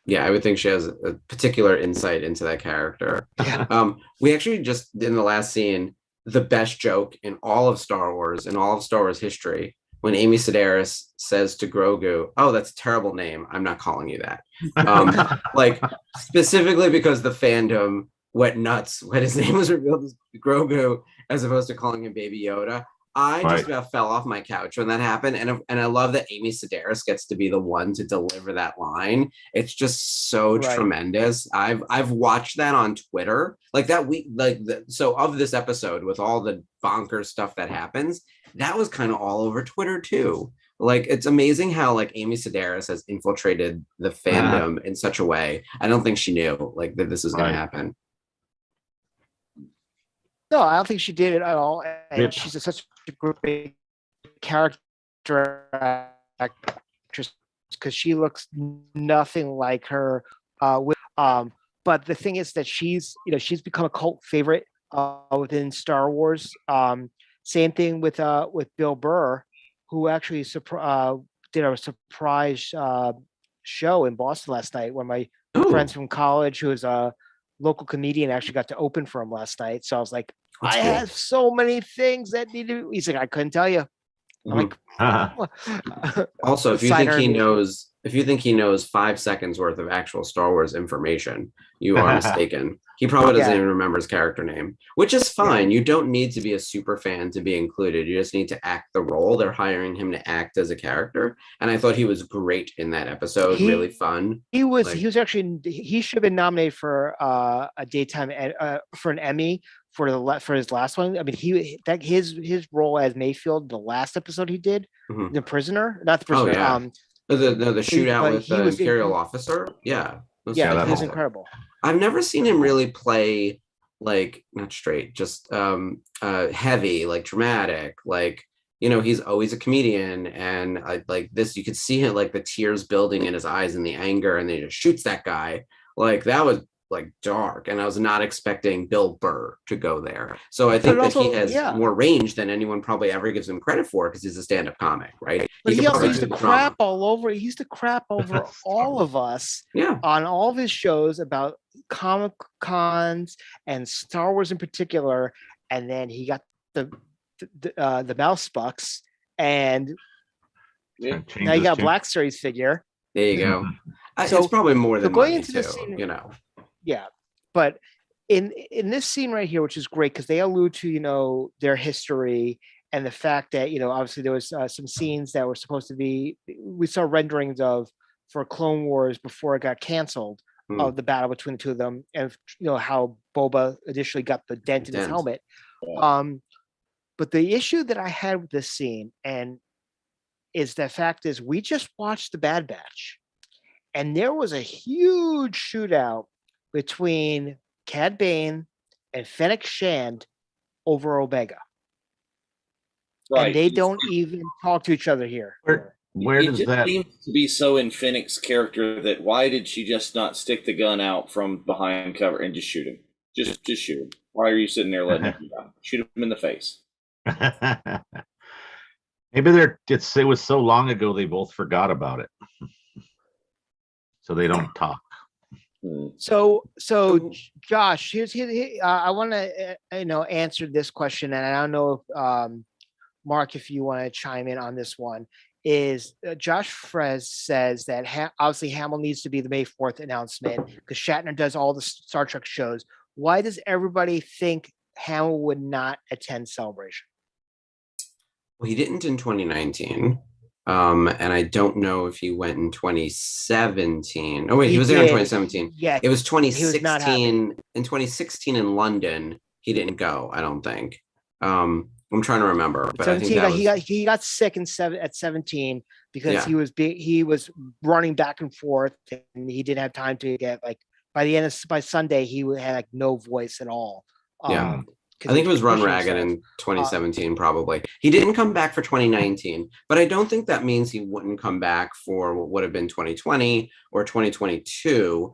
yeah, I would think she has a particular insight into that character. Yeah. We actually just in the last scene, the best joke in all of Star Wars, in all of Star Wars history, when Amy Sedaris says to Grogu, "Oh, that's a terrible name. I'm not calling you that." Like specifically because the fandom went nuts when his name was revealed as Grogu, as opposed to calling him Baby Yoda. I just about fell off my couch when that happened, and I love that Amy Sedaris gets to be the one to deliver that line. It's just so tremendous. I've watched that on Twitter, like that week, so of this episode with all the bonkers stuff that happens, that was kind of all over Twitter too. Like it's amazing how like Amy Sedaris has infiltrated the fandom in such a way. I don't think she knew like that this was going to happen. No, I don't think she did it at all. And she's such a great character actress because she looks nothing like her. But the thing is that she's become a cult favorite within Star Wars. Same thing with Bill Burr, who actually did a surprise show in Boston last night. One of my friends from college, who is a local comedian, actually got to open for him last night. So I was like, I have so many things that need to. He's like, I couldn't tell you. I'm like, also, if you think he knows 5 seconds worth of actual Star Wars information, you are mistaken. He probably doesn't even remember his character name, which is fine. You don't need to be a super fan to be included. You just need to act the role. They're hiring him to act as a character, and I thought he was great in that episode. Really fun. He was actually, he should have been nominated for a daytime for an Emmy for his last one. I mean, his role as Mayfield, the last episode he did, the prisoner, not the prisoner. The shootout with the Imperial officer. Yeah. Yeah, he's incredible. I've never seen him really play like not straight, just heavy, like dramatic, like he's always a comedian, and like this, you could see him like the tears building in his eyes and the anger, and then he just shoots that guy. Like that was like dark, and I was not expecting Bill Burr to go there. So I think that he has more range than anyone probably ever gives him credit for, because he's a stand-up comic, right? But he also used to crap all over. He used to crap over all of us on all of his shows about comic cons and Star Wars in particular. And then he got the mouse bucks, and now you got a Black Series figure. There you go. So it's probably more than going money into too, the scene, Yeah, but in this scene right here, which is great because they allude to their history and the fact that obviously there was some scenes that were supposed to be, we saw renderings of for Clone Wars before it got canceled of the battle between the two of them, and how Boba initially got the dent in his helmet. But the issue that I had with this scene is the fact is we just watched the Bad Batch, and there was a huge shootout between Cad Bane and Fennec Shand over Omega. Right. And they don't even talk to each other here. Where does that seems to be so in Fennec's character that why did she just not stick the gun out from behind cover and just shoot him? Just shoot him. Why are you sitting there letting him die? Shoot him in the face. Maybe it was so long ago they both forgot about it. So they don't talk. So Josh, I want to answer this question, and I don't know if Mark, if you want to chime in on this one. Is Josh Frez says that obviously Hamill needs to be the May 4th announcement because Shatner does all the Star Trek shows. Why does everybody think Hamill would not attend Celebration? Well, he didn't in 2019. And I don't know if he went in 2017. Oh wait, he was there in 2017. Yeah, it was 2016. In 2016 in London, he didn't go. I don't think. I'm trying to remember, but I think he got sick at 17 because he was running back and forth, and he didn't have time to get by Sunday he had no voice at all. I think it was run ragged in 2017, probably. He didn't come back for 2019, but I don't think that means he wouldn't come back for what would have been 2020 or 2022.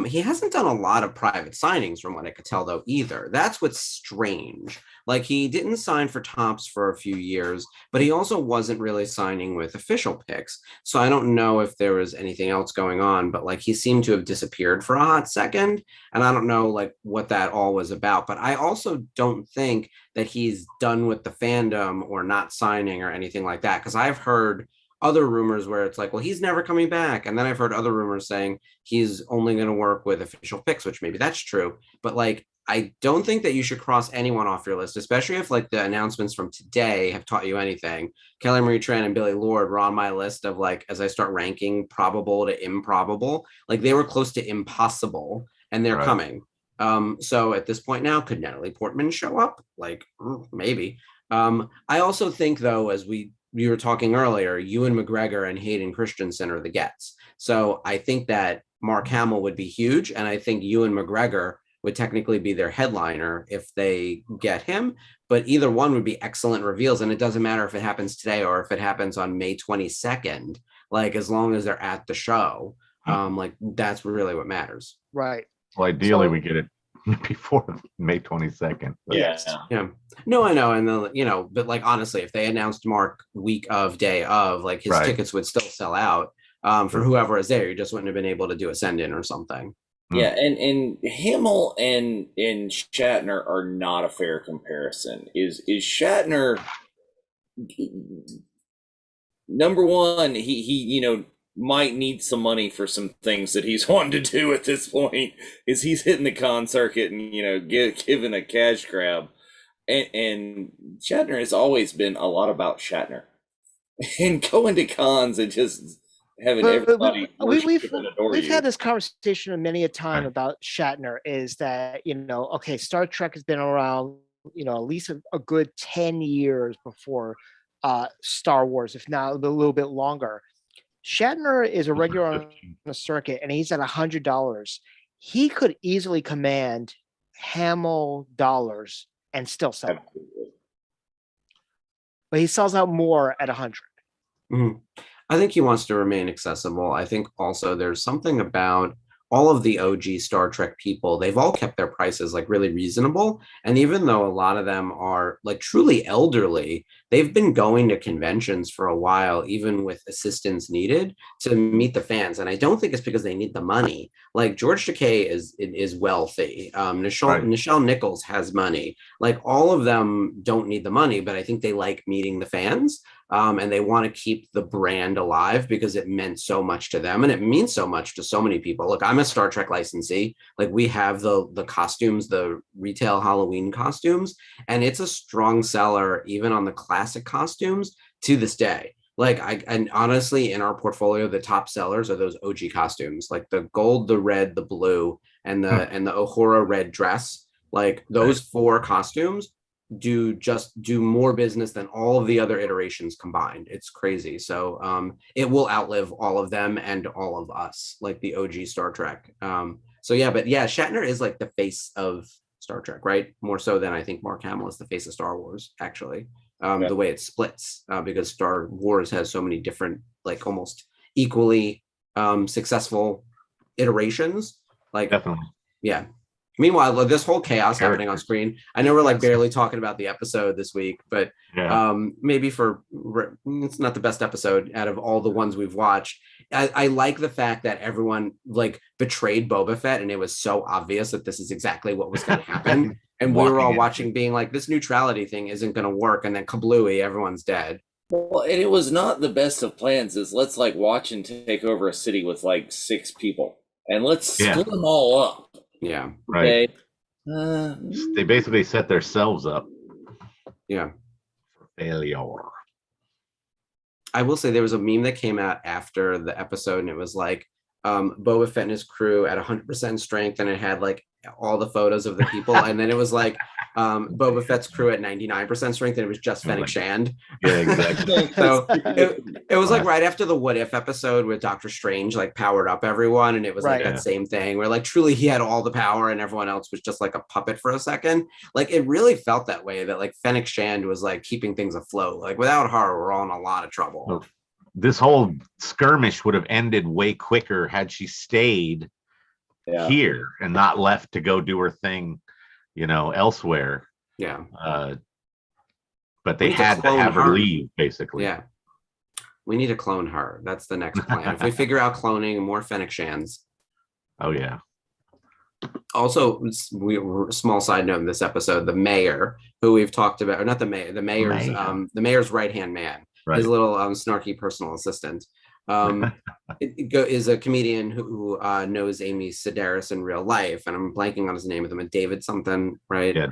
He hasn't done a lot of private signings from what I could tell, though, either. That's what's strange. Like, he didn't sign for Topps for a few years, but he also wasn't really signing with official picks. So I don't know if there was anything else going on, but like he seemed to have disappeared for a hot second. And I don't know like what that all was about. But I also don't think that he's done with the fandom or not signing or anything like that. Because I've heard other rumors where it's like, well, he's never coming back. And then I've heard other rumors saying he's only going to work with official picks, which maybe that's true. But like, I don't think that you should cross anyone off your list, especially if like the announcements from today have taught you anything. Kelly Marie Tran and Billy Lord were on my list of like, as I start ranking probable to improbable, like they were close to impossible and they're coming. So at this point now, could Natalie Portman show up? Like maybe. I also think though, as we were talking earlier, Ewan McGregor and Hayden Christensen are the gets. So I think that Mark Hamill would be huge. And I think Ewan McGregor would technically be their headliner if they get him. But either one would be excellent reveals. And it doesn't matter if it happens today or if it happens on May 22nd, like as long as they're at the show, like that's really what matters. Right. Well, ideally we get it before May 22nd. Yes. Yeah. No, I know. And then, you know, but like, honestly, if they announced Mark week of day of, like his tickets would still sell out for whoever is there. You just wouldn't have been able to do a send in or something. Yeah. And Hamill and Shatner are not a fair comparison. Is Shatner number one, he, you know, might need some money for some things that he's wanting to do at this point, is he's hitting the con circuit and, you know, giving a cash grab. And Shatner has always been a lot about Shatner and going to cons and just having everybody. We've had this conversation many a time about Shatner, is that, you know, okay, Star Trek has been around, you know, at least a good 10 years before Star Wars, if not a little bit longer. Shatner is a regular on the circuit and he's at $100. He could easily command Hamill dollars and still sell it. But he sells out more at 100. Mm-hmm. I think he wants to remain accessible. I think also there's something about all of the OG Star Trek people, they've all kept their prices like really reasonable. And even though a lot of them are like truly elderly, they've been going to conventions for a while, even with assistance needed to meet the fans. And I don't think it's because they need the money. Like George Takei is wealthy. Nichelle Nichols has money. Like all of them don't need the money, but I think they like meeting the fans. And they want to keep the brand alive because it meant so much to them and it means so much to so many people. Look, I'm a Star Trek licensee. Like we have the costumes, the retail Halloween costumes, and it's a strong seller even on the classic costumes to this day. Like and honestly, in our portfolio, the top sellers are those OG costumes, like the gold, the red, the blue, and the Uhura red dress. Like those four costumes do more business than all of the other iterations combined. It's crazy. So it will outlive all of them and all of us, like the OG Star Trek. So yeah, but yeah, Shatner is like the face of Star Trek, right? More so than I think Mark Hamill is the face of Star Wars, actually. The way it splits, because Star Wars has so many different, like almost equally successful iterations. Like definitely. Yeah. Meanwhile, this whole chaos happening on screen. I know we're like barely talking about the episode this week, but maybe it's not the best episode out of all the ones we've watched. I like the fact that everyone like betrayed Boba Fett, and it was so obvious that this is exactly what was going to happen. And we were all watching, being like, this neutrality thing isn't going to work, and then kablooey, everyone's dead. Well, and it was not the best of plans. Is let's like watch and take over a city with like 6 people, and let's split them all up. Yeah. Right. They basically set themselves up. Yeah. For failure. I will say there was a meme that came out after the episode, and it was like Boba Fett and his crew at 100% strength, and it had like all the photos of the people, and then it was like Boba Fett's crew at 99% strength, and it was just Fennec Shand. Yeah, exactly. So it was like right after the What If episode where Doctor Strange like powered up everyone, and it was like that same thing where like truly he had all the power and everyone else was just like a puppet for a second. Like it really felt that way, that like Fennec Shand was like keeping things afloat. Like without her, we're all in a lot of trouble. This whole skirmish would have ended way quicker had she stayed here and not left to go do her thing, elsewhere. Yeah. But they had to have her leave, basically. Yeah. We need to clone her. That's the next plan. If we figure out cloning more Fennec Shans. Oh, yeah. Also, small side note in this episode, the mayor, who we've talked about, or not the mayor, the mayor's right-hand man, his little snarky personal assistant, is a comedian who knows Amy Sedaris in real life, and I'm blanking on his name of them, David something, right? Yeah.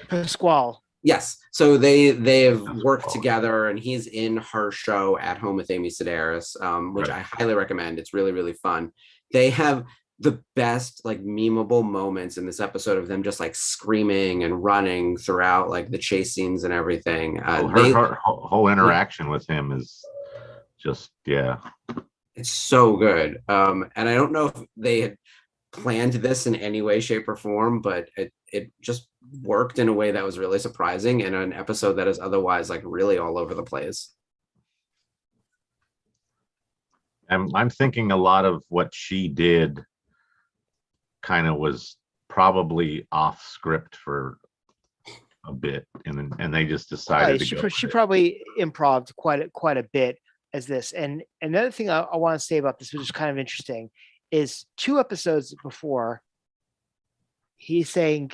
Pasquale. Yes. So they've worked together, and he's in her show At Home with Amy Sedaris, which I highly recommend. It's really, really fun. They have the best like memeable moments in this episode of them just like screaming and running throughout like the chase scenes and everything. Her whole interaction with him is just it's so good. And I don't know if they had planned this in any way, shape, or form, but it just worked in a way that was really surprising in an episode that is otherwise like really all over the place. I'm thinking a lot of what she did kind of was probably off script for a bit, and they just decided she probably improv'd quite a bit as this. And another thing I want to say about this, which is kind of interesting, is 2 episodes before, he's saying,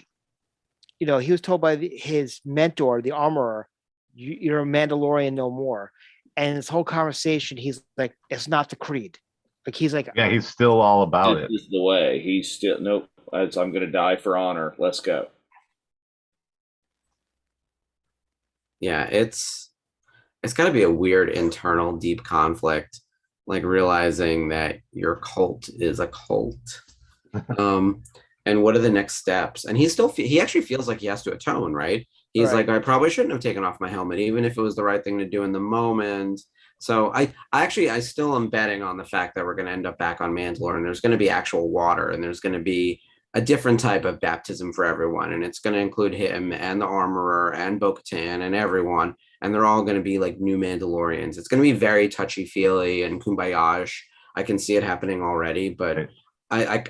he was told by his mentor, the armorer, you're a Mandalorian no more. And this whole conversation, he's like, it's not the creed. Like he's like, he's still all about it. This is the way. He's still nope. I'm going to die for honor. Let's go. Yeah, it's got to be a weird internal deep conflict, like realizing that your cult is a cult. And what are the next steps? And he actually feels like he has to atone, right? He's like, I probably shouldn't have taken off my helmet, even if it was the right thing to do in the moment. So I still am betting on the fact that we're going to end up back on Mandalore, and there's going to be actual water, and there's going to be a different type of baptism for everyone, and it's going to include him and the armorer and Bo-Katan and everyone, and they're all going to be like new Mandalorians. It's going to be very touchy-feely and kumbaya-ish. I can see it happening already, but I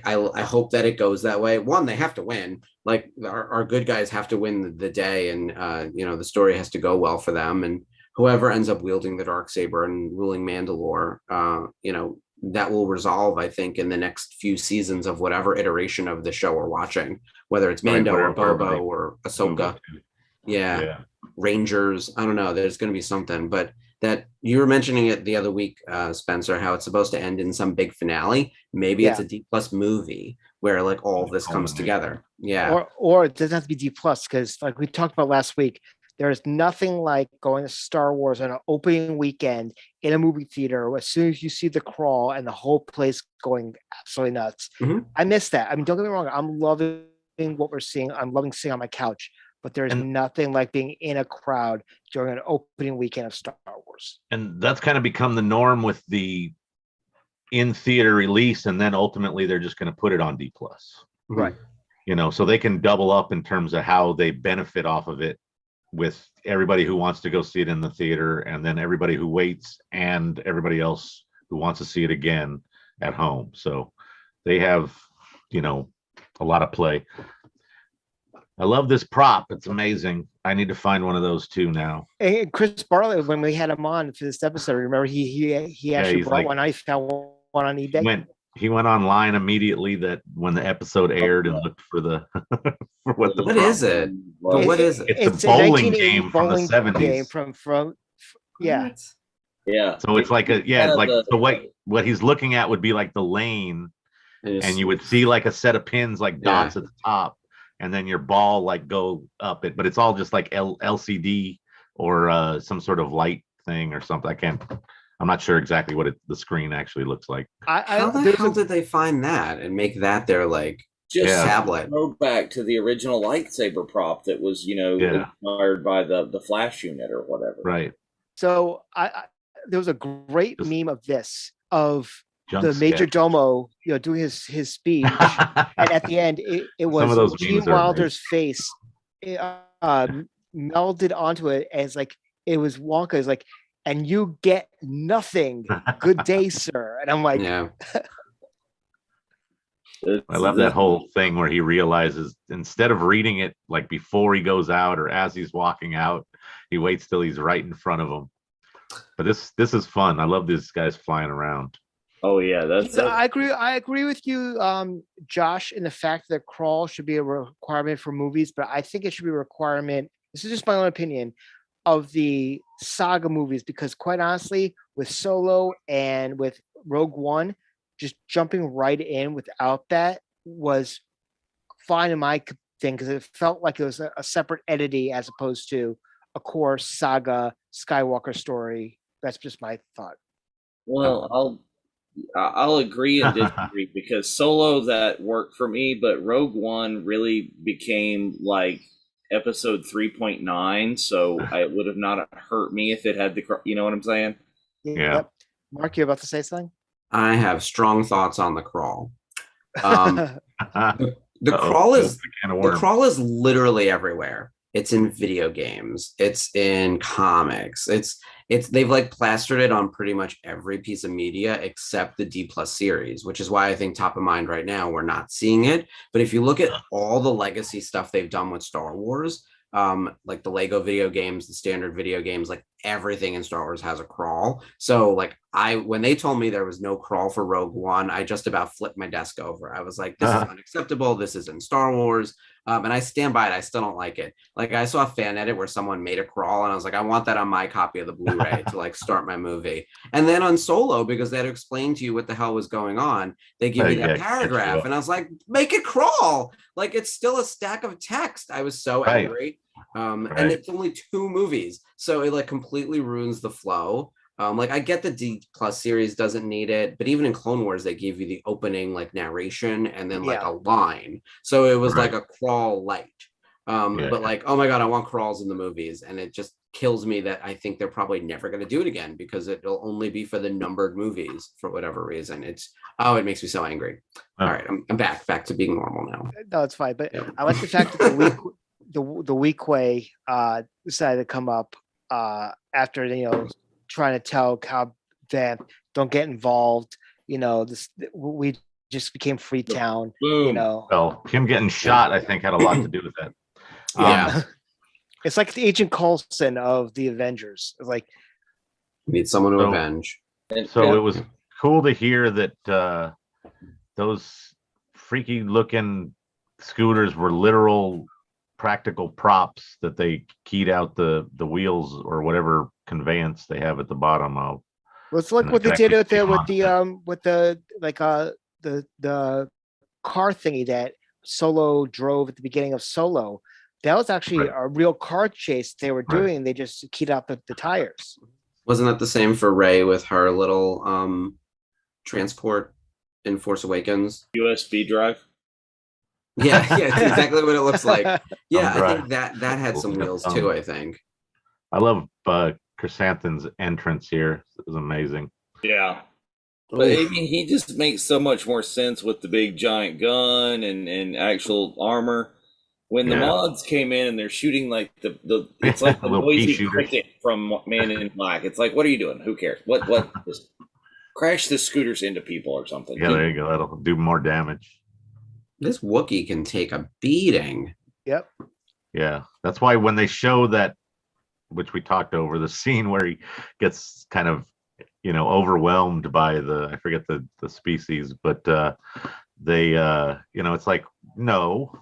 hope that it goes that way. One, they have to win. Like our good guys have to win the day, and the story has to go well for them. And whoever ends up wielding the Darksaber and ruling Mandalore, that will resolve, I think, in the next few seasons of whatever iteration of the show we're watching, whether it's Mando or Bobo or Ahsoka. Yeah, Rangers. I don't know. There's going to be something, but that you were mentioning it the other week, Spencer, how it's supposed to end in some big finale. Maybe it's a D+ movie where like all of this comes together. Yeah. Or it doesn't have to be D+, because like we talked about last week, there's nothing like going to Star Wars on an opening weekend in a movie theater. As soon as you see the crawl and the whole place going absolutely nuts. Mm-hmm. I miss that. I mean, don't get me wrong. I'm loving what we're seeing. I'm loving sitting on my couch, but there's nothing like being in a crowd during an opening weekend of Star Wars. And that's kind of become the norm with the in-theater release, and then ultimately they're just going to put it on D+. Right. So they can double up in terms of how they benefit off of it, with everybody who wants to go see it in the theater, and then everybody who waits, and everybody else who wants to see it again at home. So they have, a lot of play. I love this prop. It's amazing. I need to find one of those too now. And Chris Bartlett, when we had him on for this episode, remember he actually brought one. I found one on eBay. He went online immediately that when the episode aired and looked for the for what is it? What is it? It's a bowling game from the 70s. Game from yeah. Yeah. So it's like what he's looking at would be like the lane, and you would see like a set of pins like dots at the top, and then your ball like go up it, but it's all just like LCD or some sort of light thing or something. I'm not sure exactly what the screen actually looks like. How the hell did they find that and make that their like tablet? Go back to the original lightsaber prop that was inspired by the flash unit or whatever. Right. So there was a great meme of this the sketch. Major Domo, doing his speech, and at the end it was Gene Wilder's face melded onto it as like it was Wonka's like. And you get nothing. Good day, sir. And I'm like, I love that whole thing where he realizes instead of reading it like before he goes out or as he's walking out, he waits till he's right in front of him. But this is fun. I love these guys flying around. Oh yeah, I agree with you, Josh, in the fact that crawl should be a requirement for movies, but I think it should be a requirement. This is just my own opinion of the saga movies, because quite honestly, with Solo and with Rogue One, just jumping right in without that was fine in my thing, because it felt like it was a separate entity as opposed to a core saga Skywalker story. That's just my thought. Well, I'll agree and disagree because Solo that worked for me, but Rogue One really became like episode 3.9, so it would have not hurt me if it had the, you know what I'm saying? Yeah. Yep. Mark, you're about to say something? I have strong thoughts on the crawl. The crawl is literally everywhere. It's in video games. It's in comics. It's they've like plastered it on pretty much every piece of media except the D+ series, which is why I think top of mind right now we're not seeing it. But if you look at all the legacy stuff they've done with Star Wars, like the Lego video games, the standard video games, like everything in Star Wars has a crawl. So like when they told me there was no crawl for Rogue One, I just about flipped my desk over. I was like, this is unacceptable. This is in Star Wars. And I stand by it. I still don't like it. Like I saw a fan edit where someone made a crawl and I was like, I want that on my copy of the Blu-ray to like start my movie. And then on Solo, because they had to explain to you what the hell was going on, they give you that paragraph. And I was like, make it crawl. Like it's still a stack of text. I was so angry. And it's only 2 movies. So it like completely ruins the flow. Like I get the D+ series doesn't need it, but even in Clone Wars, they gave you the opening like narration and then like a line. So it was like a crawl light. But like, oh my God, I want crawls in the movies. And it just kills me that I think they're probably never going to do it again because it'll only be for the numbered movies for whatever reason. It makes me so angry. All right, I'm back to being normal now. No, it's fine. But I like the fact that the Weequay decided to come up after trying to tell Cobb that don't get involved. We just became Freetown. Well, him getting shot, I think, had a lot to do with that. It's like the Agent Coulson of the Avengers. It's like need someone to avenge. So it was cool to hear that those freaky looking scooters were literal practical props that they keyed out the wheels or whatever conveyance they have at the bottom of. Let's look what they did with the car thingy that Solo drove at the beginning of Solo. That was actually a real car chase they were doing. They just keyed out the tires. Wasn't that the same for Rey with her little transport in Force Awakens? USB drive. Yeah, it's exactly what it looks like. Yeah, I think that had some wheels too, I think. I love Chrysanthemum's entrance here. It was amazing. Yeah. But I mean, he just makes so much more sense with the big giant gun and actual armor. When the mods came in and they're shooting like it's like the noisy cricket from Man in Black. It's like, what are you doing? Who cares? What? Just crash the scooters into people or something. Yeah, there you go. That'll do more damage. This Wookiee can take a beating. Yep. Yeah, that's why when they show that, which we talked over, the scene where he gets kind of, overwhelmed by I forget the species, but they, it's like, no.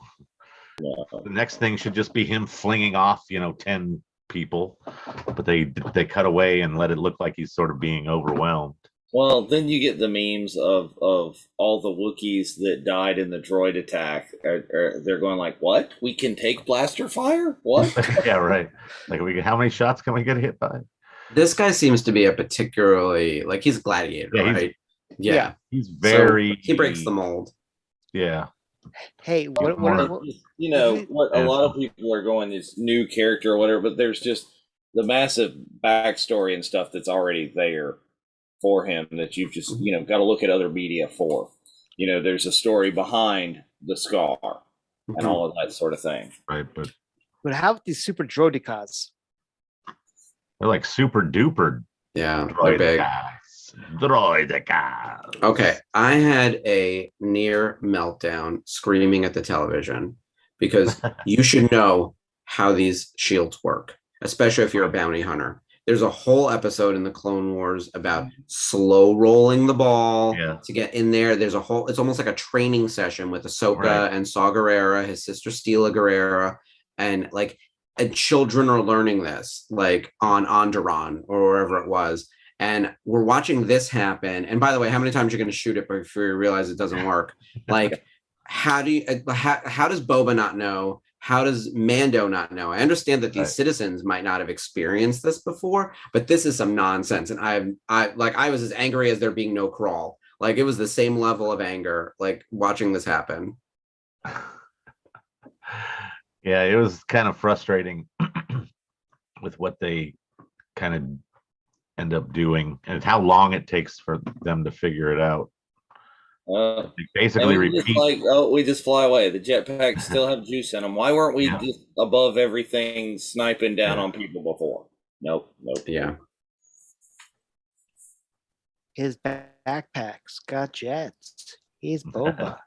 The next thing should just be him flinging off, 10 people, but they cut away and let it look like he's sort of being overwhelmed. Well, then you get the memes of all the Wookiees that died in the droid attack. They're going like, what? We can take blaster fire? What? Yeah, right. Like, how many shots can we get hit by? This guy seems to be a particularly, like, he's a gladiator, right? Yeah. He's very... So he breaks the mold. Yeah. Hey, what a lot of people are going is new character or whatever, but there's just the massive backstory and stuff that's already there for him that you've just got to look at other media for. There's a story behind the scar and all of that sort of thing. Right, but how about these super droidicas? They're like super duper. Yeah, they're big. Droideka. Okay, I had a near meltdown screaming at the television because you should know how these shields work, especially if you're a bounty hunter. There's a whole episode in the Clone Wars about slow rolling the ball to get in there. There's a whole, it's almost like a training session with Ahsoka and Saw Gerrera, his sister Steela Gerrera, and like, and children are learning this, like on Onderon or wherever it was. And we're watching this happen. And by the way, how many times you're going to shoot it before you realize it doesn't work? Like, how does Boba not know? How does Mando not know? I understand that these citizens might not have experienced this before, but this is some nonsense. And I was as angry as there being no crawl. Like, it was the same level of anger, like watching this happen. Yeah, it was kind of frustrating with what they kind of end up doing and how long it takes for them to figure it out. Basically repeat. We just fly away. The jetpacks still have juice in them. Why weren't we just above everything sniping down on people before? Nope. Yeah. His backpacks got jets. He's Boba.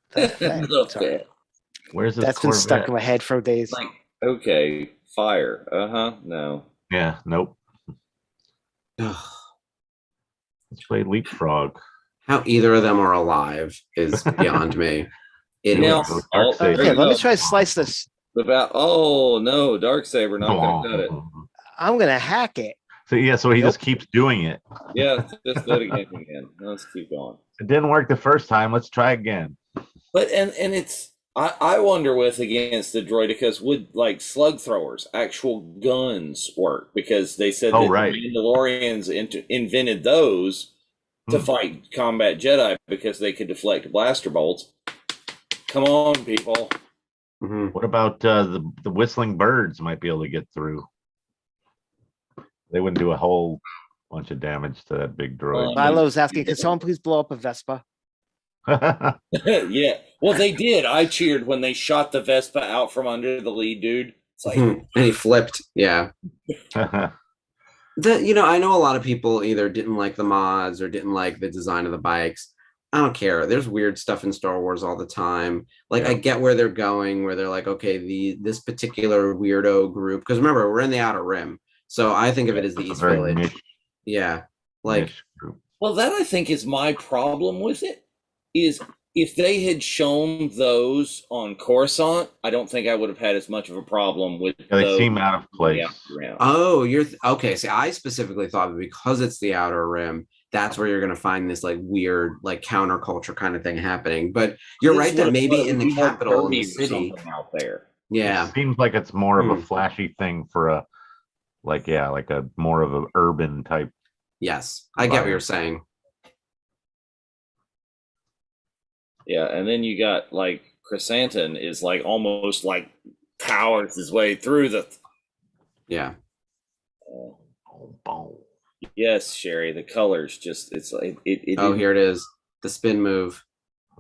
Where's this? That's been stuck in my head for days. Like, okay, fire. No. Yeah, nope. Let's play leapfrog. How either of them are alive is beyond me. Okay, let me try to slice this. Darksaber not gonna cut it. I'm gonna hack it. So he just keeps doing it. Yeah, just do it again. Let's keep going. It didn't work the first time. Let's try again. But and it's I wonder with against the droidicas would like slug throwers, actual guns work, because they said that the Mandalorians invented those to fight combat Jedi because they could deflect blaster bolts. Come on, people. What about the whistling birds might be able to get through? They wouldn't do a whole bunch of damage to that big droid. Milo's asking, can someone please blow up a Vespa? Yeah. Well, they did. I cheered when they shot the Vespa out from under the lead dude. It's like, and he flipped. Yeah. I know a lot of people either didn't like the mods or didn't like the design of the bikes. I don't care. There's weird stuff in Star Wars all the time. Like, I get where they're going, where they're like, okay, this particular weirdo group, because remember, we're in the Outer Rim. So I think of it as the East Village. Yeah. Like, well, that I think is my problem with it, is if they had shown those on Coruscant, I don't think I would have had as much of a problem with they seem out of place. Oh, you're okay. See, I specifically thought that because it's the Outer Rim, that's where you're going to find this like weird, like counterculture kind of thing happening. But you're right that maybe in the capital, in the city, out there. Yeah, it seems like it's more of a flashy thing for a more of an urban type. Yes, I get what you're saying. Yeah, and then you got like Chrysanthemum is like almost like powers his way through the. Yeah. Yes, Sherry. The colors it's like it. Oh, here it is. The spin move.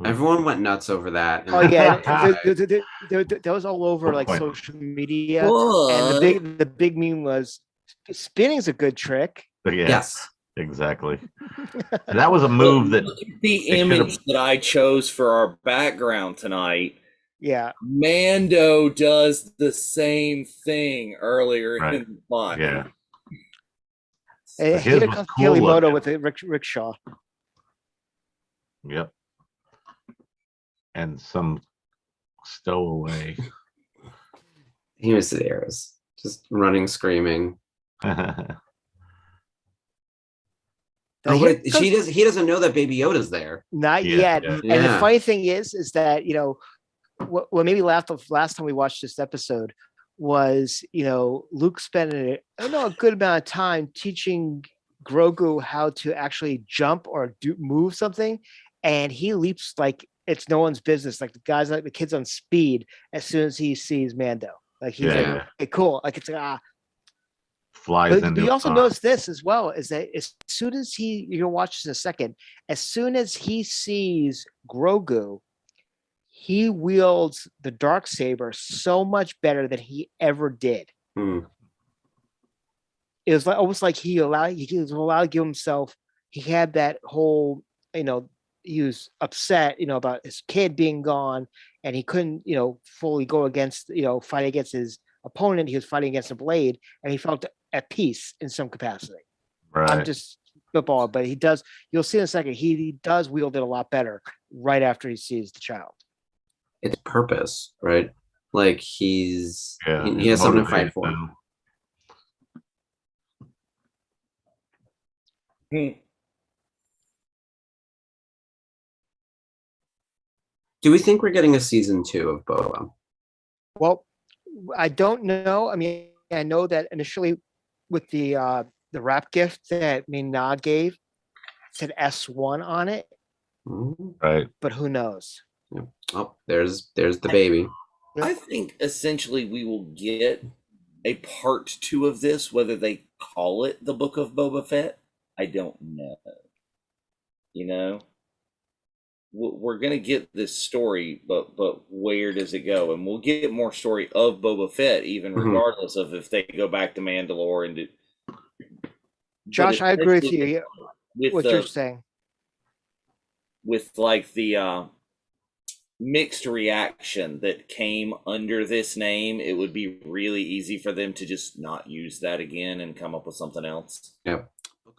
Everyone went nuts over that. Oh yeah, that was all over like social media. And the big meme was spinning's a good trick. Yes. Exactly. That was a move that the image that I chose for our background tonight. Yeah. Mando does the same thing earlier in the plot. Yeah. Here comes Kilimoto with a rickshaw. Yep. And some stowaway. He was there, just running, screaming. He doesn't know that Baby Yoda's there. Not yet. Yeah. And the funny thing is that, what made me laugh the last time we watched this episode was, Luke spent a good amount of time teaching Grogu how to actually jump or move something. And he leaps like it's no one's business. Like the kid's on speed as soon as he sees Mando. Like he's like, okay, cool. Like it's like, flies but you also notice this as well, is that as soon as you're gonna watch this in a second, as soon as he sees Grogu, he wields the Darksaber so much better than he ever did. It was like almost like he was allowed to give himself he had that whole, he was upset, about his kid being gone, and he couldn't, fully go against, fight against his opponent. He was fighting against a blade, and he felt at peace in some capacity. Right. I'm just football, but he does. You'll see in a second. He does wield it a lot better right after he sees the child. It's purpose, right? Like he has something to fight for. Do we think we're getting a season 2 of Boba? Well, I don't know. I mean, I know that initially with the wrap gift that Mina gave, it said S1 on it. Right. But who knows? Yeah. Oh, there's the baby. I think essentially we will get a part 2 of this, whether they call it the Book of Boba Fett. I don't know. We're gonna get this story, but where does it go? And we'll get more story of Boba Fett, even regardless of if they go back to Mandalore and do. Josh, I agree with you. With what you're saying. With like the mixed reaction that came under this name, it would be really easy for them to just not use that again and come up with something else. Yep.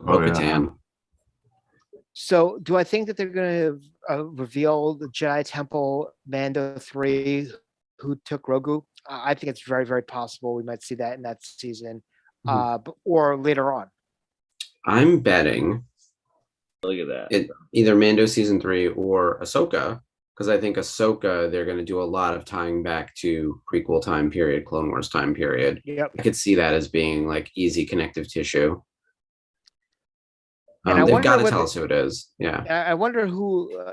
Bo-Katan. So, do I think that they're going to reveal the Jedi Temple Mando 3 who took Grogu? I think it's very, very possible we might see that in that season, or later on. I'm betting. Look at that. Either Mando season 3 or Ahsoka, because I think Ahsoka, they're going to do a lot of tying back to prequel time period, Clone Wars time period. Yep. I could see that as being like easy connective tissue. And they've got to tell us who it is. Yeah. I wonder who,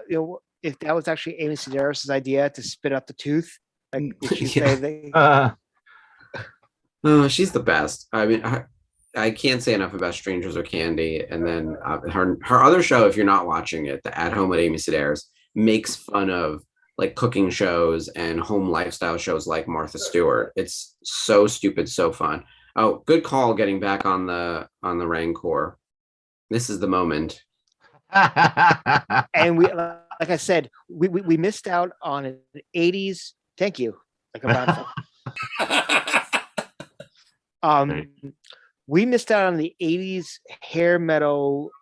if that was actually Amy Sedaris' idea to spit out the tooth. Like, did she say she's the best. I mean, I can't say enough about Strangers or Candy. And then her other show, if you're not watching it, the At Home with Amy Sedaris, makes fun of like cooking shows and home lifestyle shows like Martha Stewart. It's so stupid, so fun. Oh, good call getting back on the Rancor. This is the moment. And we, like I said, we missed out on an 80s. Thank you. Like we missed out on the 80s hair metal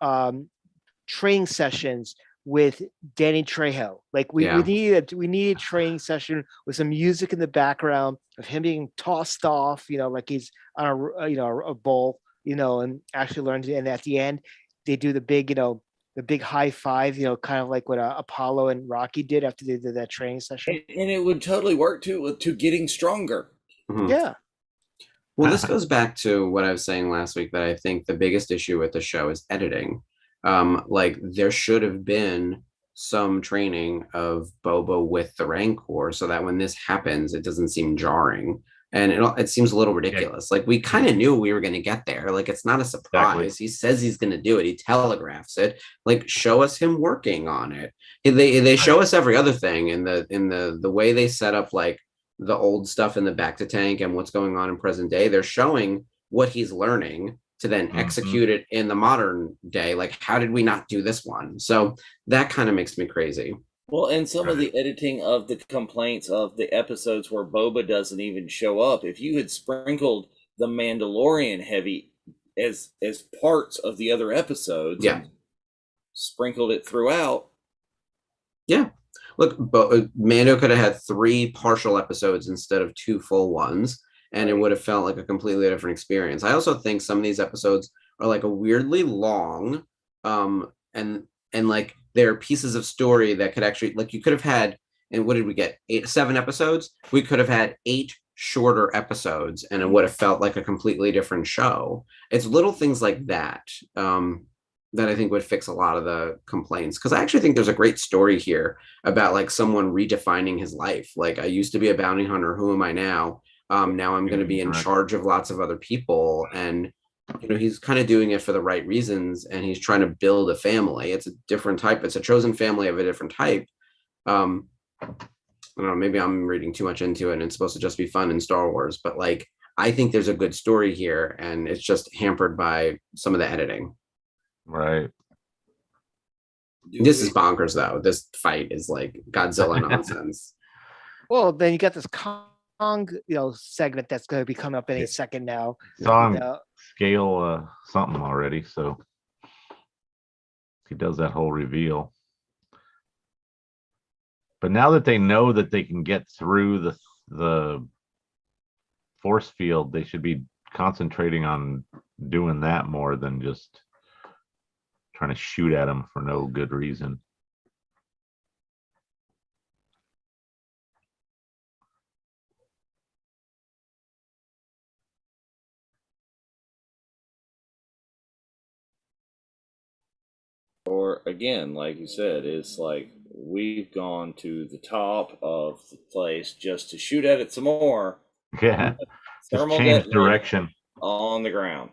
training sessions with Danny Trejo. Like we needed a training session with some music in the background of him being tossed off, like he's on a bowl, and actually learned. And at the end, they do the big, the big high five, kind of like what Apollo and Rocky did after they did that training session. And it would totally work to getting stronger. Mm-hmm. Yeah. Well, this goes back to what I was saying last week, that I think the biggest issue with the show is editing. Like there should have been some training of Boba with the Rancor so that when this happens, it doesn't seem jarring. And it seems a little ridiculous. Like we kind of knew we were going to get there. Like it's not a surprise. Exactly. He says he's going to do it. He telegraphs it. Like show us him working on it. They show us every other thing in the way they set up like the old stuff in the back to tank and what's going on in present day. They're showing what he's learning to then execute it in the modern day. Like how did we not do this one? So that kind of makes me crazy. Well, and some of the editing of the complaints of the episodes where Boba doesn't even show up, if you had sprinkled the Mandalorian heavy as parts of the other episodes, and sprinkled it throughout. Yeah. Look, Mando could have had 3 partial episodes instead of 2 full ones, and it would have felt like a completely different experience. I also think some of these episodes are like a weirdly long, and like there are pieces of story that could actually, like you could have had, and what did we get? 7 episodes? We could have had 8 shorter episodes and it would have felt like a completely different show. It's little things like that that I think would fix a lot of the complaints. Because I actually think there's a great story here about like someone redefining his life. Like I used to be a bounty hunter. Who am I now? Now I'm going to be in charge of lots of other people. And he's kind of doing it for the right reasons, and he's trying to build a family. It's a different type. It's a chosen family of a different type. I don't know, maybe I'm reading too much into it and it's supposed to just be fun in Star Wars, but like, I think there's a good story here and it's just hampered by some of the editing. Right. This is bonkers, though. This fight is like Godzilla nonsense. Well, then you got this Kong, segment that's going to be coming up any second now. Song scale something already, so he does that whole reveal. But now that they know that they can get through the force field, they should be concentrating on doing that more than just trying to shoot at him for no good reason. Or again, like you said, it's like we've gone to the top of the place just to shoot at it some more. Yeah, just change direction on the ground.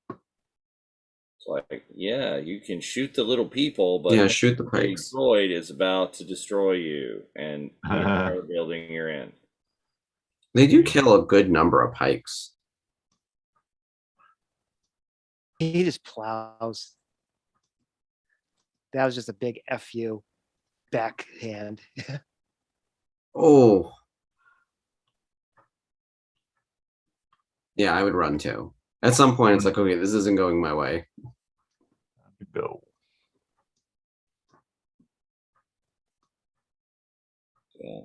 It's like, yeah, you can shoot the little people, but shoot the pikes. The droid is about to destroy you, and the entire building you're in. They do kill a good number of pikes. He just plows. That was just a big FU backhand. Oh. Yeah, I would run too. At some point, it's like, okay, this isn't going my way. Go. Yeah.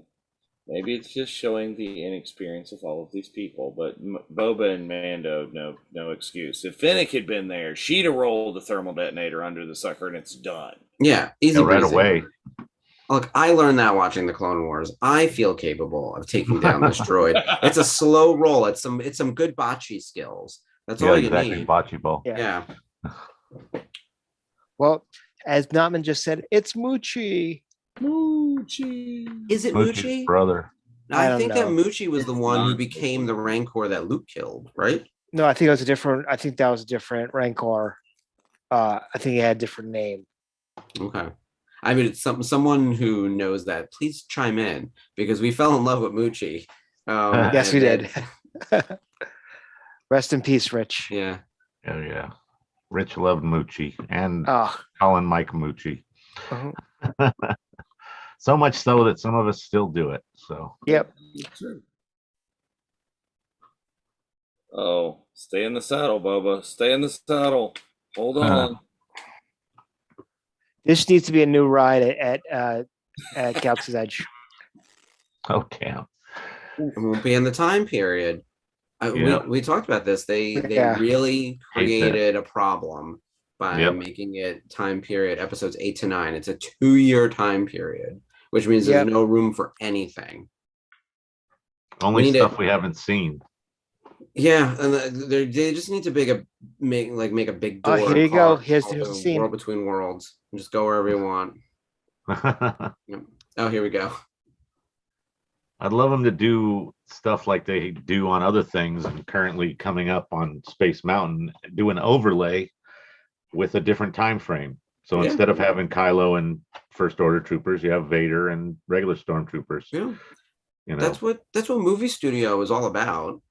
Maybe it's just showing the inexperience of all of these people, but Boba and Mando, no excuse. If Fennec had been there, she'd have rolled the thermal detonator under the sucker, and it's done. Yeah, easy right away. Look, I learned that watching the Clone Wars. I feel capable of taking down this droid. It's a slow roll. It's some good bocce skills. That's all you need. Bocce ball. Yeah. Well, as Notman just said, it's Moochie. Moochie. Is it Moochie? Brother. I think that Moochie was the one who became the Rancor that Luke killed, right? No, I think that was a different Rancor. I think he had a different name. Okay. I mean, it's someone who knows that. Please chime in, because we fell in love with Moochie. Yes, we did. Rest in peace, Rich. Yeah. Oh yeah. Rich loved Moochie and Colin Mike Moochie. Uh-huh. So much so that some of us still do it. So. Yep. Oh, stay in the saddle, Boba. Stay in the saddle. Hold on. This needs to be a new ride at Galaxy's Edge. Oh damn! It won't be in the time period. We talked about this. They really created a problem by making it time period episodes 8 to 9. It's a 2-year time period, which means there's no room for anything. Only stuff we haven't seen. Yeah, and they just need to make a big door. Here you go. Here's the scene. World Between Worlds. Just go wherever you want. Oh, here we go. I'd love them to do stuff like they do on other things, and currently coming up on Space Mountain, do an overlay with a different time frame. So instead of having Kylo and First Order troopers, you have Vader and regular stormtroopers. Yeah, that's what movie studio is all about.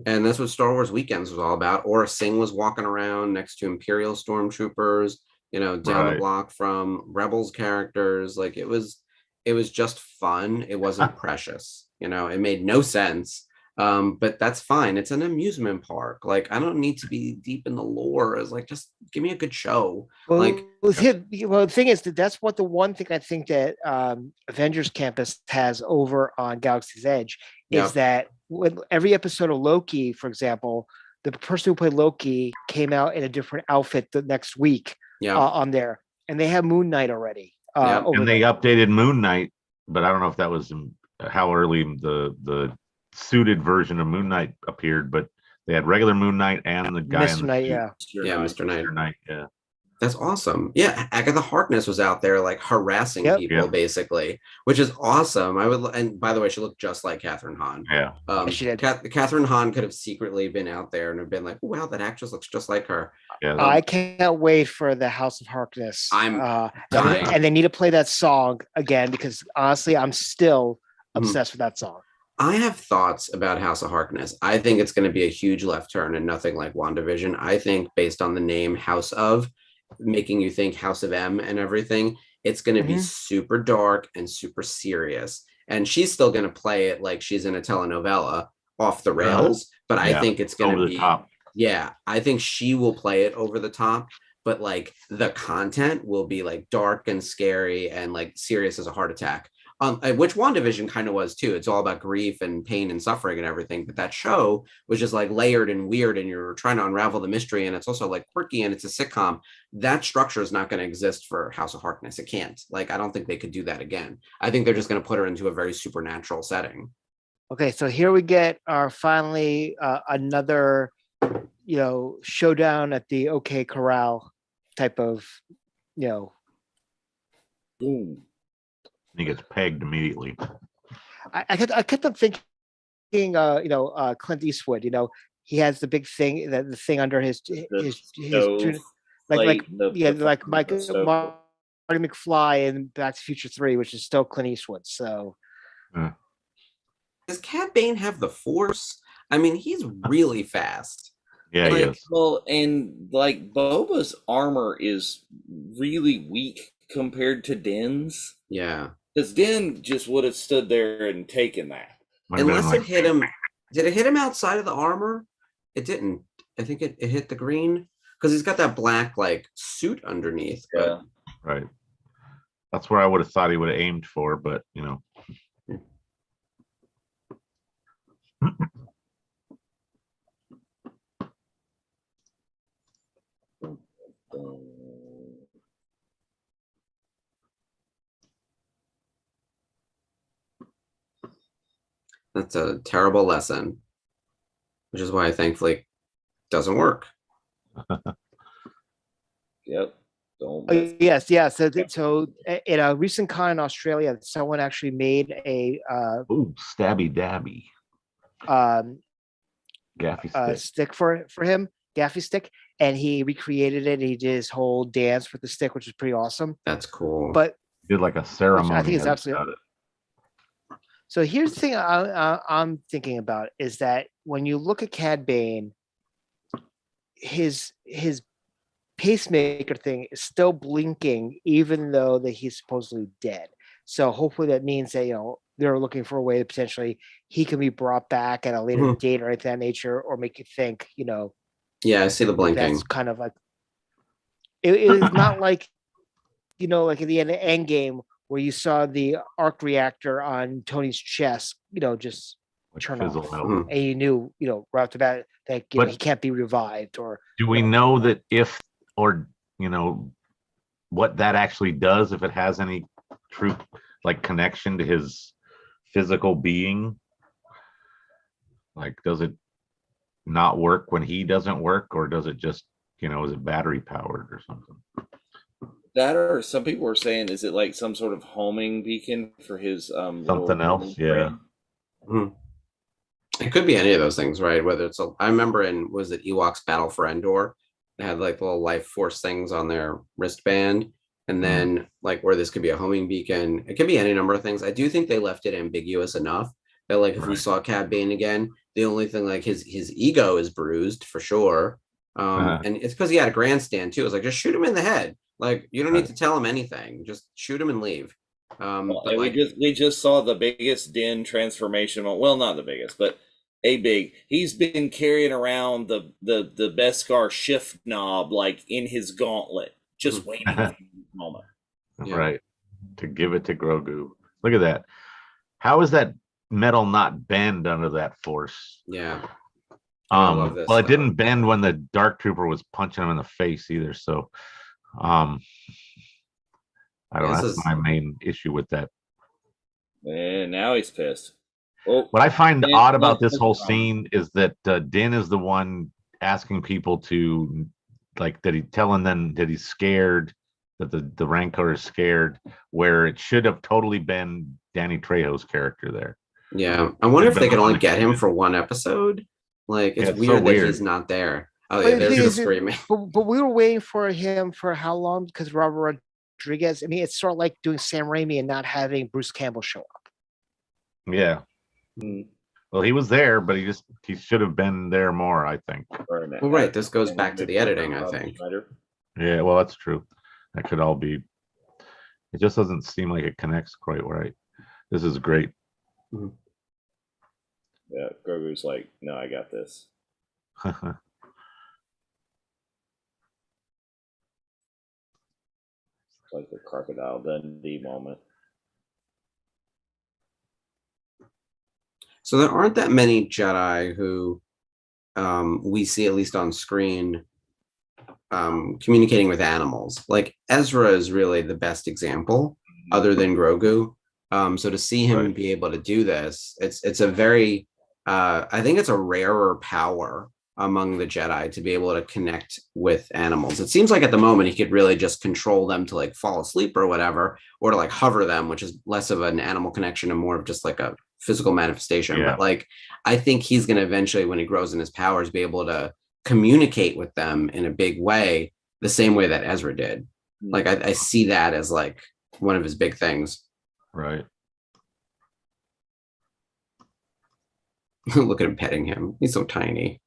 And that's what Star Wars Weekends was all about. Aura Singh was walking around next to Imperial stormtroopers, down the block from Rebels characters. Like it was just fun. It wasn't precious. It made no sense. But that's fine. It's an amusement park. Like I don't need to be deep in the lore. It's like, just give me a good show. Well, the thing is that's what the one thing I think that Avengers Campus has over on Galaxy's Edge is that with every episode of Loki, for example, the person who played Loki came out in a different outfit the next week on there, and they have Moon Knight already. And they updated Moon Knight, but I don't know if that was how early the suited version of Moon Knight appeared, but they had regular Moon Knight and the guy Mr. Knight, Mr. Knight, yeah. That's awesome. Yeah, Agatha Harkness was out there like harassing people basically, which is awesome. And by the way, she looked just like Catherine Hahn. Yeah, she did. Catherine Hahn could have secretly been out there and have been like, wow, that actress looks just like her. Yeah, I can't wait for the House of Harkness. I'm and they need to play that song again, because honestly, I'm still obsessed with that song. I have thoughts about House of Harkness. I think it's going to be a huge left turn and nothing like WandaVision. I think based on the name House of, making you think House of M and everything, it's going to be super dark and super serious. And she's still going to play it like she's in a telenovela off the rails, but I think it's going to be top. Yeah, I think she will play it over the top, but like the content will be like dark and scary and like serious as a heart attack. Which WandaVision kind of was too. It's all about grief and pain and suffering and everything. But that show was just like layered and weird, and you're trying to unravel the mystery, and it's also like quirky and it's a sitcom. That structure is not going to exist for House of Harkness. It can't. Like, I don't think they could do that again. I think they're just going to put her into a very supernatural setting. Okay, so here we get our finally another, showdown at the OK Corral type of, Ooh. He gets pegged immediately. I kept on thinking, Clint Eastwood. He has the big thing, the thing under his Marty McFly in Back to the Future 3, which is still Clint Eastwood. So, does Cad Bane have the Force? I mean, he's really fast. Yeah, he is. Well, and like Boba's armor is really weak compared to Din's. Yeah. Because Din just would have stood there and taken that. Unless it hit him. Did it hit him outside of the armor? It didn't. I think it hit the green because he's got that black like suit underneath. Yeah. Right. That's where I would have thought he would have aimed for, but That's a terrible lesson, which is why thankfully it doesn't work. Yep. Yes. So in a recent con in Australia, someone actually made a stabby dabby gaffy stick for him, gaffy stick, and he recreated it. He did his whole dance with the stick, which is pretty awesome. That's cool. But he did like a ceremony. I think it's absolutely. So here's the thing I'm thinking about is that when you look at Cad Bane, his pacemaker thing is still blinking, even though that he's supposedly dead. So hopefully that means that they're looking for a way to potentially he can be brought back at a later date or anything of that nature, or make you think, Yeah, I see the blinking. That's kind of like it's not like like at the end of Endgame where you saw the arc reactor on Tony's chest, just turn off, and you knew, right off the bat that he can't be revived. Or do we know that if what that actually does, if it has any true like connection to his physical being? Like, does it not work when he doesn't work, or does it just is it battery powered or something? That, or some people were saying, is it like some sort of homing beacon for his something else? Yeah. It could be any of those things, right? Whether it's I remember was it Ewok's Battle for Endor? They had like little life force things on their wristband, and then like where this could be a homing beacon. It could be any number of things. I do think they left it ambiguous enough that like if we saw Cad Bane again, the only thing like his ego is bruised for sure. And it's because he had a grandstand too. It's like, just shoot him in the head. Like, you don't need to tell him anything. Just shoot him and leave. But we just saw the biggest Din transformation. Well, not the biggest, but a big. He's been carrying around the Beskar shift knob like in his gauntlet, just waiting for the moment. Right. To give it to Grogu. Look at that. How is that metal not bend under that force? Yeah. Well, it didn't bend when the Dark Trooper was punching him in the face either. So, I don't know. That's my main issue with that. And now he's pissed. Well, what I find odd about this whole scene is that Din is the one asking people to, like, telling them that he's scared, that the Rancor is scared, where it should have totally been Danny Trejo's character there. Yeah. I wonder if they could only get him for one episode. Like, it's weird that he's not there. Oh, yeah, there's screaming. But we were waiting for him for how long? Because Robert Rodriguez, I mean, it's sort of like doing Sam Raimi and not having Bruce Campbell show up. Yeah. Well, he was there, but he should have been there more, I think. Well, right. This goes back to the editing, I think. Yeah, well, that's true. That could all be. It just doesn't seem like it connects quite right. This is great. Yeah, Grogu's like, no, I got this. Like the Crocodile Dundee moment. So there aren't that many Jedi who we see, at least on screen, communicating with animals. Like Ezra is really the best example, other than Grogu. So to see him be able to do this, it's a very, I think it's a rarer power among the Jedi to be able to connect with animals. It seems like at the moment he could really just control them to like fall asleep or whatever, or to like hover them, which is less of an animal connection and more of just like a physical manifestation. But like, I think he's going to eventually, when he grows in his powers, be able to communicate with them in a big way, the same way that Ezra did. Like, I see that as like one of his big things. Right. Look at him petting him. He's so tiny.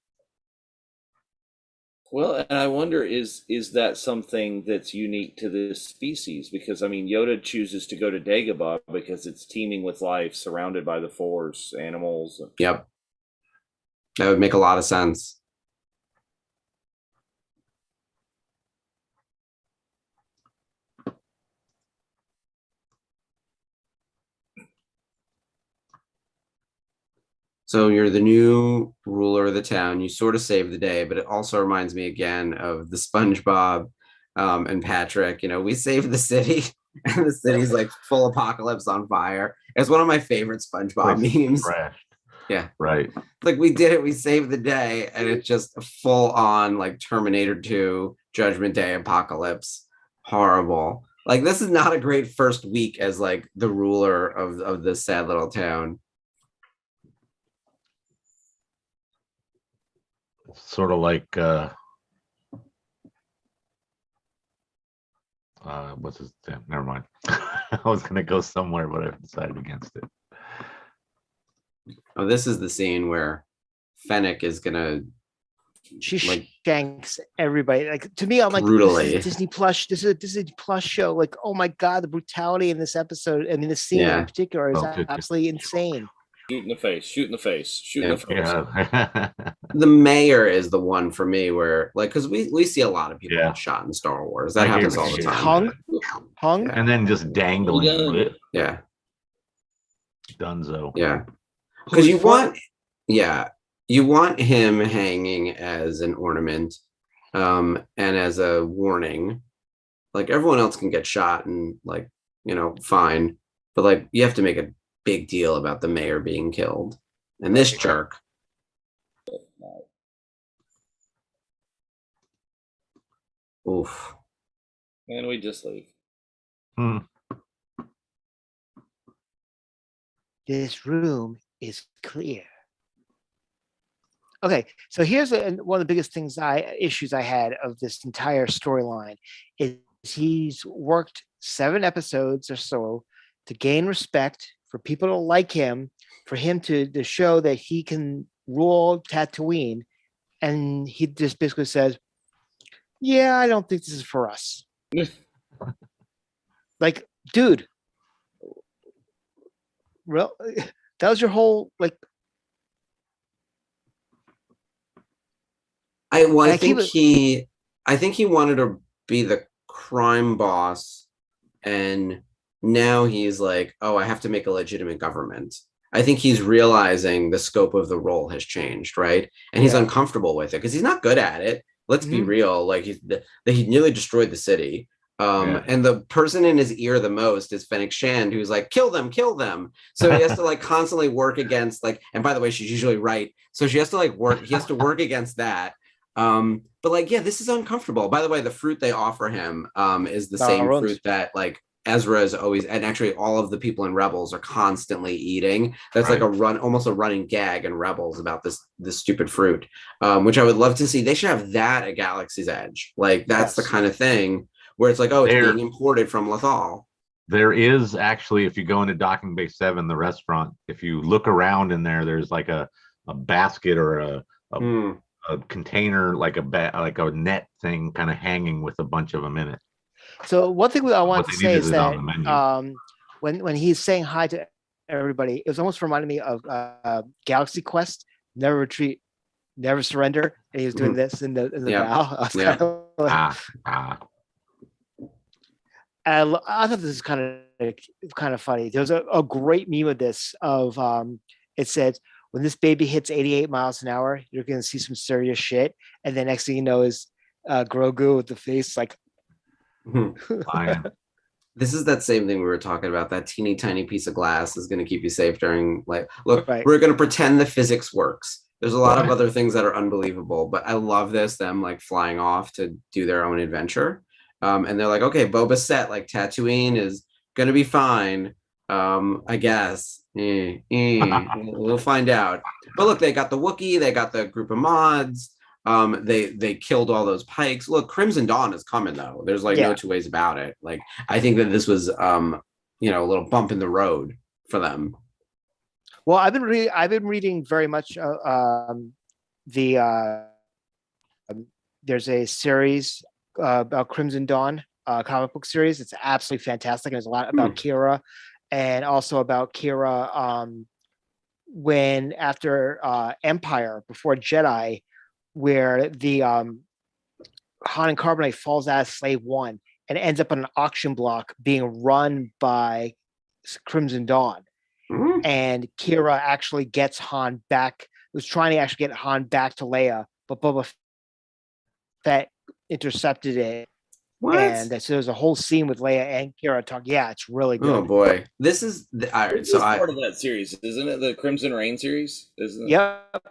Well, and I wonder, is that something that's unique to this species? Because, I mean, Yoda chooses to go to Dagobah because it's teeming with life, surrounded by the Force, animals. Yep. That would make a lot of sense. So you're the new ruler of the town. You sort of save the day, but it also reminds me again of the SpongeBob and Patrick. You know, we saved the city, and the city's like full apocalypse on fire. It's one of my favorite SpongeBob memes. Crashed. Yeah, right. Like we did it. We saved the day, and it's just a full on like Terminator 2, Judgment Day apocalypse. Horrible. Like this is not a great first week as like the ruler of this sad little town. Sort of like what's his name? Never mind. I was gonna go somewhere, but I decided against it. Oh, this is the scene where Fennec is gonna she like shanks everybody. Like to me, I'm like, brutally. This is Disney Plus. This is a Disney Plus show. Like, oh my god, the brutality in this episode. I mean, the scene in particular is absolutely insane. Shoot in the face, shoot in the face, shoot in the face. Yeah. The mayor is the one for me where, like, because we see a lot of people get shot in Star Wars. That happens all the time. Hung, and then just dangling. Yeah. Dunzo. Yeah. Because you want him hanging as an ornament, and as a warning. Like everyone else can get shot and like, you know, fine, but like you have to make a big deal about the mayor being killed, and this jerk. Oof. And we just leave. This room is clear. Okay, so here's one of the biggest issues I had of this entire storyline is he's worked 7 episodes or so to gain respect, for people to like him, for him to show that he can rule Tatooine, and he just basically says, yeah, I don't think this is for us. Like, dude, real, that was your whole, like, I think he wanted to be the crime boss, and now he's like, oh, I have to make a legitimate government. I think he's realizing the scope of the role has changed, right? And he's uncomfortable with it because he's not good at it. Let's be real. Like he nearly destroyed the city. And the person in his ear the most is Fennec Shand, who's like, kill them. So he has to like constantly work against like, and by the way, she's usually right. So she has to he has to work against that. But like, yeah, this is uncomfortable. By the way, the fruit they offer him is the same fruit that like Ezra is always, and actually all of the people in Rebels are constantly eating. That's like almost a running gag in Rebels about this stupid fruit, which I would love to see. They should have that at Galaxy's Edge. Like that's the kind of thing where it's like, oh, it's being imported from Lothal. There is actually, if you go into Docking Bay 7, the restaurant, if you look around in there, there's like a basket or a container, like a net thing kind of hanging with a bunch of them in it. So one thing I want What to they say need is is it on the menu. that when he's saying hi to everybody, it was almost reminding me of Galaxy Quest, Never Retreat, Never Surrender, and he was doing this in the bow. I was kind of like, I thought this is kind of funny. There's a great meme of this it said, when this baby hits 88 miles an hour, you're going to see some serious shit. And the next thing you know is Grogu with the face like. This is that same thing we were talking about. That teeny tiny piece of glass is going to keep you safe during look, we're going to pretend the physics works. There's a lot of other things that are unbelievable, but I love them like flying off to do their own adventure. And they're like, okay, Boba Fett, like Tatooine is going to be fine. I guess we'll find out. But look, they got the Wookiee, they got the group of mods. They killed all those pikes. Look, Crimson Dawn is coming though. There's no two ways about it. Like, I think that this was a little bump in the road for them. Well, I've been reading very much there's a series about Crimson Dawn, comic book series. It's absolutely fantastic. And there's a lot about Kira, and also about Kira when after Empire, before Jedi, where the Han and Carbonite falls out of Slave One and ends up on an auction block being run by Crimson Dawn. And Kira actually gets Han back, was trying to actually get Han back to Leia, but Boba Fett intercepted it. What? And so there's a whole scene with Leia and Kira talking. Yeah, it's really good. Oh boy, this is part of that series, isn't it? The Crimson Reign series, isn't it? Yep.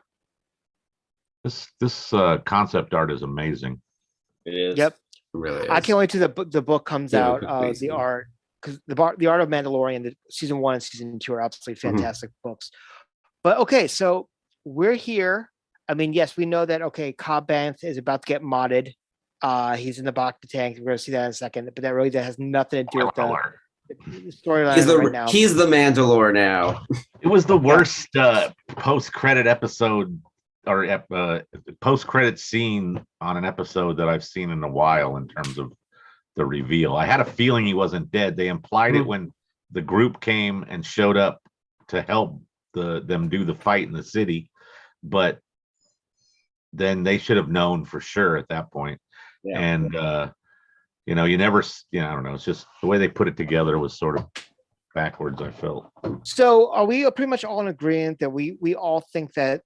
This concept art is amazing. It is. Yep. It really is. I can't wait till the book comes out. The art, because the Art of Mandalorian, the season 1 and season 2 are absolutely fantastic books. But okay, so we're here. I mean, yes, we know that. Okay, Cobb Vanth is about to get modded. He's in the Bacta tank. We're going to see that in a second. But that has nothing to do with the storyline right now. He's the Mandalore now. It was the worst post-credit episode or post-credit scene on an episode that I've seen in a while in terms of the reveal. I had a feeling he wasn't dead. They implied it when the group came and showed up to help them do the fight in the city, but then they should have known for sure at that point. Yeah. And you never, I don't know. It's just the way they put it together was sort of backwards, I felt. So are we pretty much all in agreement that we all think that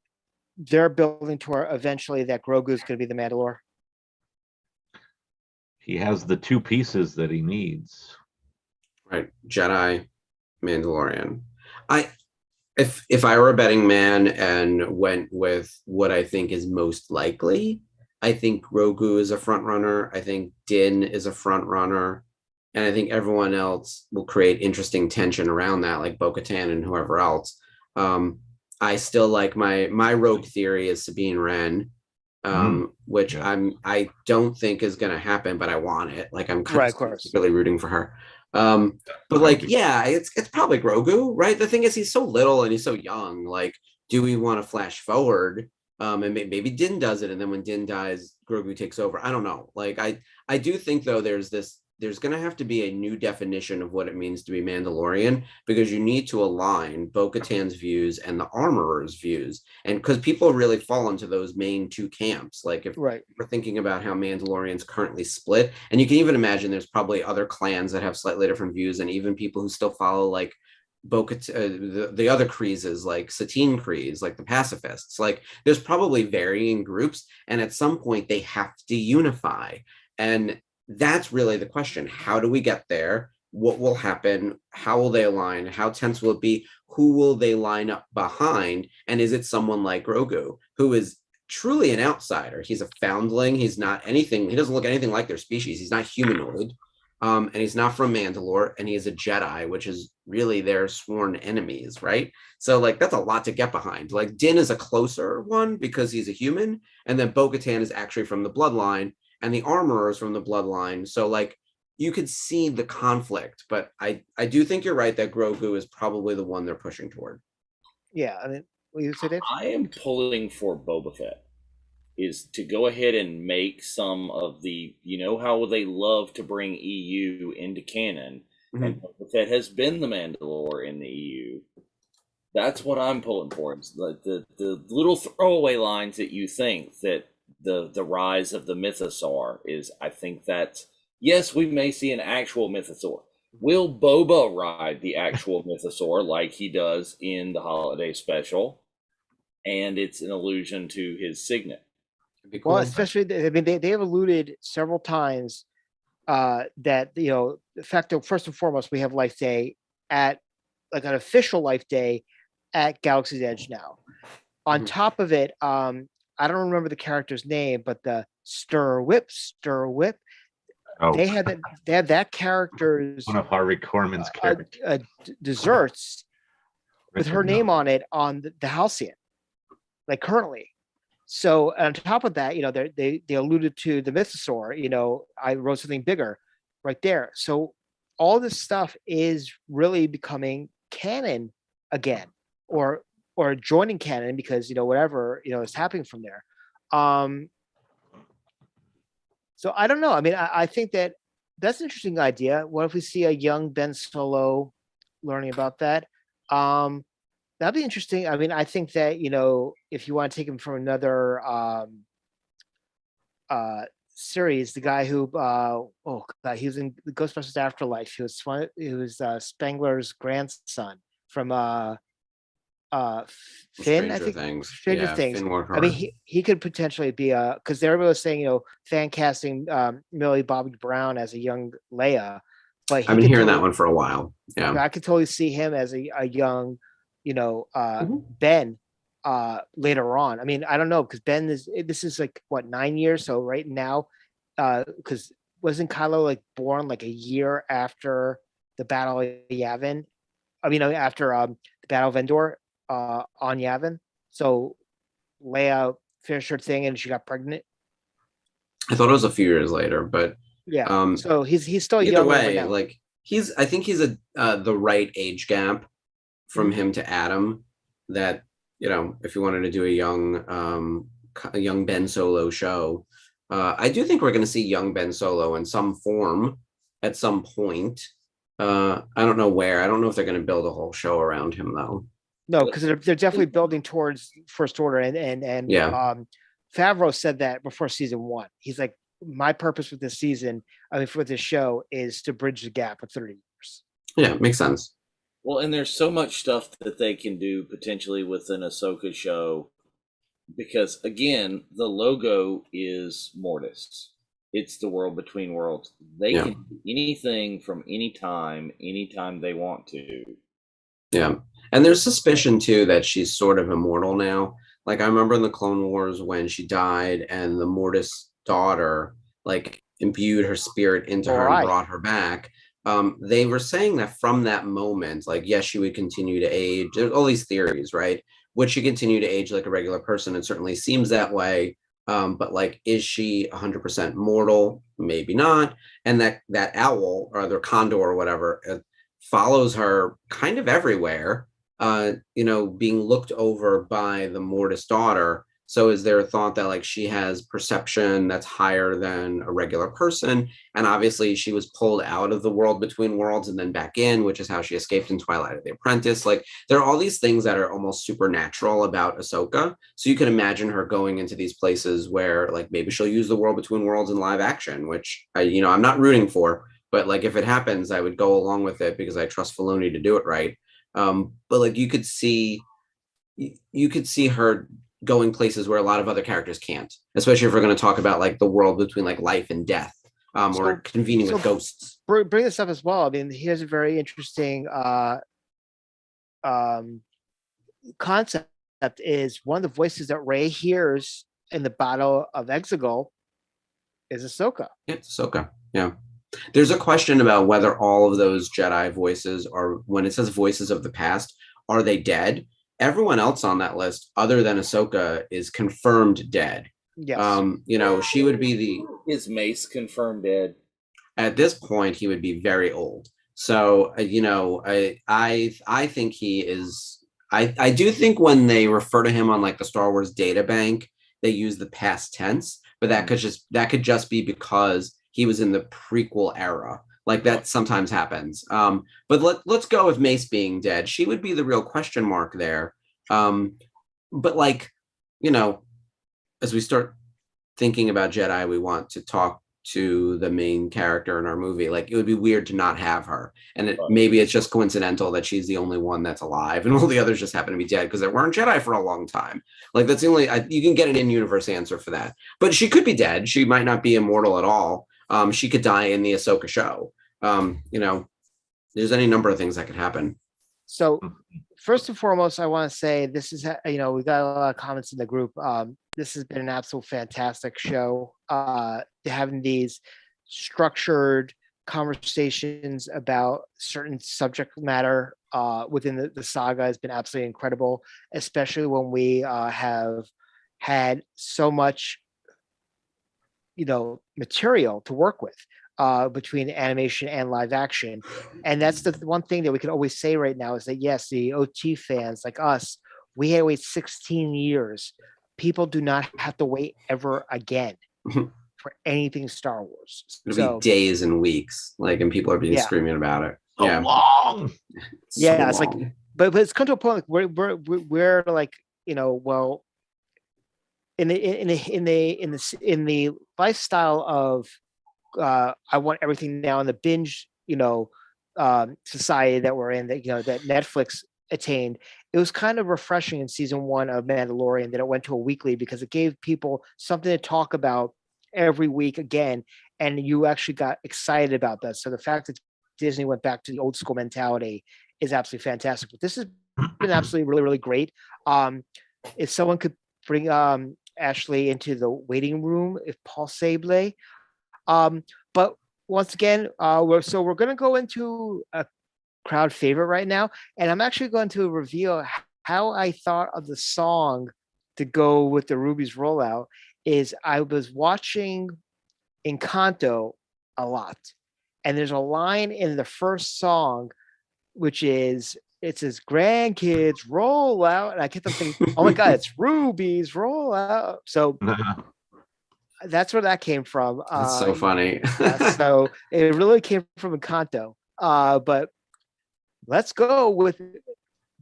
they're building toward eventually that Grogu is going to be the Mandalore? He has the two pieces that he needs. Right. Jedi, Mandalorian. If I were a betting man and went with what I think is most likely, I think Grogu is a front runner. I think Din is a front runner. And I think everyone else will create interesting tension around that, like Bo-Katan and whoever else. I still like my rogue theory is Sabine Wren, which I don't think is going to happen, but I want it. Like, I'm kind of really rooting for her. But like, yeah, it's probably Grogu, right? The thing is, he's so little and he's so young. Like, do we want to flash forward? And maybe Din does it, and then when Din dies, Grogu takes over. I don't know. Like, I do think though there's going to have to be a new definition of what it means to be Mandalorian, because you need to align Bo-Katan's views and the Armorer's views. And because people really fall into those main two camps. Like, if we're thinking about how Mandalorian's currently split, and you can even imagine there's probably other clans that have slightly different views, and even people who still follow like the other Kreeses, like Satine Kreese, like the pacifists. Like, there's probably varying groups, and at some point they have to unify. And that's really the question. How do we get there? What will happen? How will they align? How tense will it be? Who will they line up behind? And is it someone like Grogu, who is truly an outsider? He's a foundling. He's not anything. He doesn't look anything like their species. He's not humanoid. And he's not from Mandalore, and he is a Jedi, which is really their sworn enemies, right? So, like, that's a lot to get behind. Like, Din is a closer one because he's a human, and then Bo-Katan is actually from the bloodline, and the Armorer is from the bloodline. So, like, you could see the conflict, but I do think you're right that Grogu is probably the one they're pushing toward. Yeah, I mean, what you say, Dave? I am pulling for Boba Fett. Is to go ahead and make some of the, how they love to bring EU into canon, and Boba Fett has been the Mandalore in the EU. That's what I'm pulling for. It's the little throwaway lines that you think that the rise of the mythosaur is. I think that yes, we may see an actual mythosaur. Will Boba ride the actual mythosaur like he does in the holiday special? And it's an allusion to his signet. Well, especially, I mean, they have alluded several times that, the fact that first and foremost, we have Life Day at like an official Life Day at Galaxy's Edge now. On top of it, I don't remember the character's name, but the Stir Whip. Oh, They had that character's one of Harvey Korman's characters. Desserts with her name on it on the Halcyon, like currently. So on top of that, they alluded to the mythosaur. I wrote something bigger right there. So all this stuff is really becoming canon again, or joining canon because whatever is happening from there. So I don't know. I mean, I think that's an interesting idea. What if we see a young Ben Solo learning about that? That'd be interesting. I mean, I think that, if you want to take him from another series, the guy who he was in the Ghostbusters Afterlife. He was Spengler's grandson from Finn, I think. Stranger Things. I mean, he could potentially be because everybody was saying, fan casting Millie Bobby Brown as a young Leia. But I've been hearing that one for a while. Yeah. I could totally see him as a young Ben later on. I mean, I don't know, because this is like what, 9 years, so right now, because wasn't Kylo like born like a year after the Battle of Yavin? I mean, after the Battle of Endor on Yavin. So Leia finished her thing and she got pregnant. I thought it was a few years later, but yeah. So he's still either young. Way, like I think he's the right age gap from him to Adam, that if you wanted to do a young Ben Solo show, I do think we're going to see young Ben Solo in some form at some point. I don't know where. I don't know if they're going to build a whole show around him though. No, because they're definitely building towards First Order, and Favreau said that before season 1. He's like, my purpose with this season, for this show, is to bridge the gap of 30 years. Yeah, makes sense. Well, and there's so much stuff that they can do potentially with an Ahsoka show, because again, the logo is Mortis. It's the world between worlds. They can do anything from anytime they want to. Yeah. And there's suspicion too that she's sort of immortal now. Like I remember in the Clone Wars when she died and the Mortis daughter like imbued her spirit into her and brought her back. They were saying that from that moment, like, yes, she would continue to age. There's all these theories, right? Would she continue to age like a regular person? It certainly seems that way. But like, is she 100% mortal? Maybe not. And that owl or the condor or whatever follows her kind of everywhere, being looked over by the Mortis daughter. So is there a thought that like she has perception that's higher than a regular person? And obviously she was pulled out of the world between worlds and then back in, which is how she escaped in Twilight of the Apprentice. Like there are all these things that are almost supernatural about Ahsoka. So you can imagine her going into these places where like maybe she'll use the world between worlds in live action, which I'm not rooting for, but like if it happens, I would go along with it because I trust Filoni to do it right. But like you could see her going places where a lot of other characters can't, especially if we're going to talk about like the world between like life and death, or convening with ghosts. Bring this up as well. I mean, here's a very interesting concept. Is one of the voices that Rey hears in the Battle of Exegol is Ahsoka. It's Ahsoka. Yeah. There's a question about whether all of those Jedi voices are, when it says voices of the past, are they dead? Everyone else on that list, other than Ahsoka, is confirmed dead. Yes. She would be Is Mace confirmed dead? at this point he would be very old. So I think he is. I do think when they refer to him on like the Star Wars data bank, they use the past tense, but that could just be because he was in the prequel era. Like that sometimes happens. But let's go with Mace being dead. She would be the real question mark there. But like, as we start thinking about Jedi, we want to talk to the main character in our movie. Like it would be weird to not have her. And maybe it's just coincidental that she's the only one that's alive and all the others just happen to be dead because they weren't Jedi for a long time. Like that's the only, you can get an in-universe answer for that. But she could be dead. She might not be immortal at all. She could die in the Ahsoka show. There's any number of things that could happen. So first and foremost, I want to say this is, we got a lot of comments in the group. This has been an absolute fantastic show. Having these structured conversations about certain subject matter within the saga has been absolutely incredible, especially when we have had so much, material to work with. Between animation and live action. And that's the one thing that we can always say right now is that, yes, the OT fans like us, we had to wait 16 years. People do not have to wait ever again for anything Star Wars. It'll be days and weeks, and people are being screaming about it. So long. It's long. Like, but it's come to a point where we're like, well, in the lifestyle of I want everything now in the binge, society that we're in, that that Netflix attained. It was kind of refreshing in season 1 of Mandalorian that it went to a weekly because it gave people something to talk about every week again, and you actually got excited about that. So the fact that Disney went back to the old school mentality is absolutely fantastic. But this has been absolutely really, really great. If someone could bring Ashley into the waiting room, if possible. But once again, we're going to go into a crowd favorite right now, and I'm actually going to reveal how I thought of the song to go with the Ruby's rollout. Is I was watching Encanto a lot, and there's a line in the first song, which is it says "grandkids roll out," and I kept on thinking, "Oh my God, it's Ruby's rollout!" So. That's where that came from. That's so funny. So it really came from Encanto. But let's go with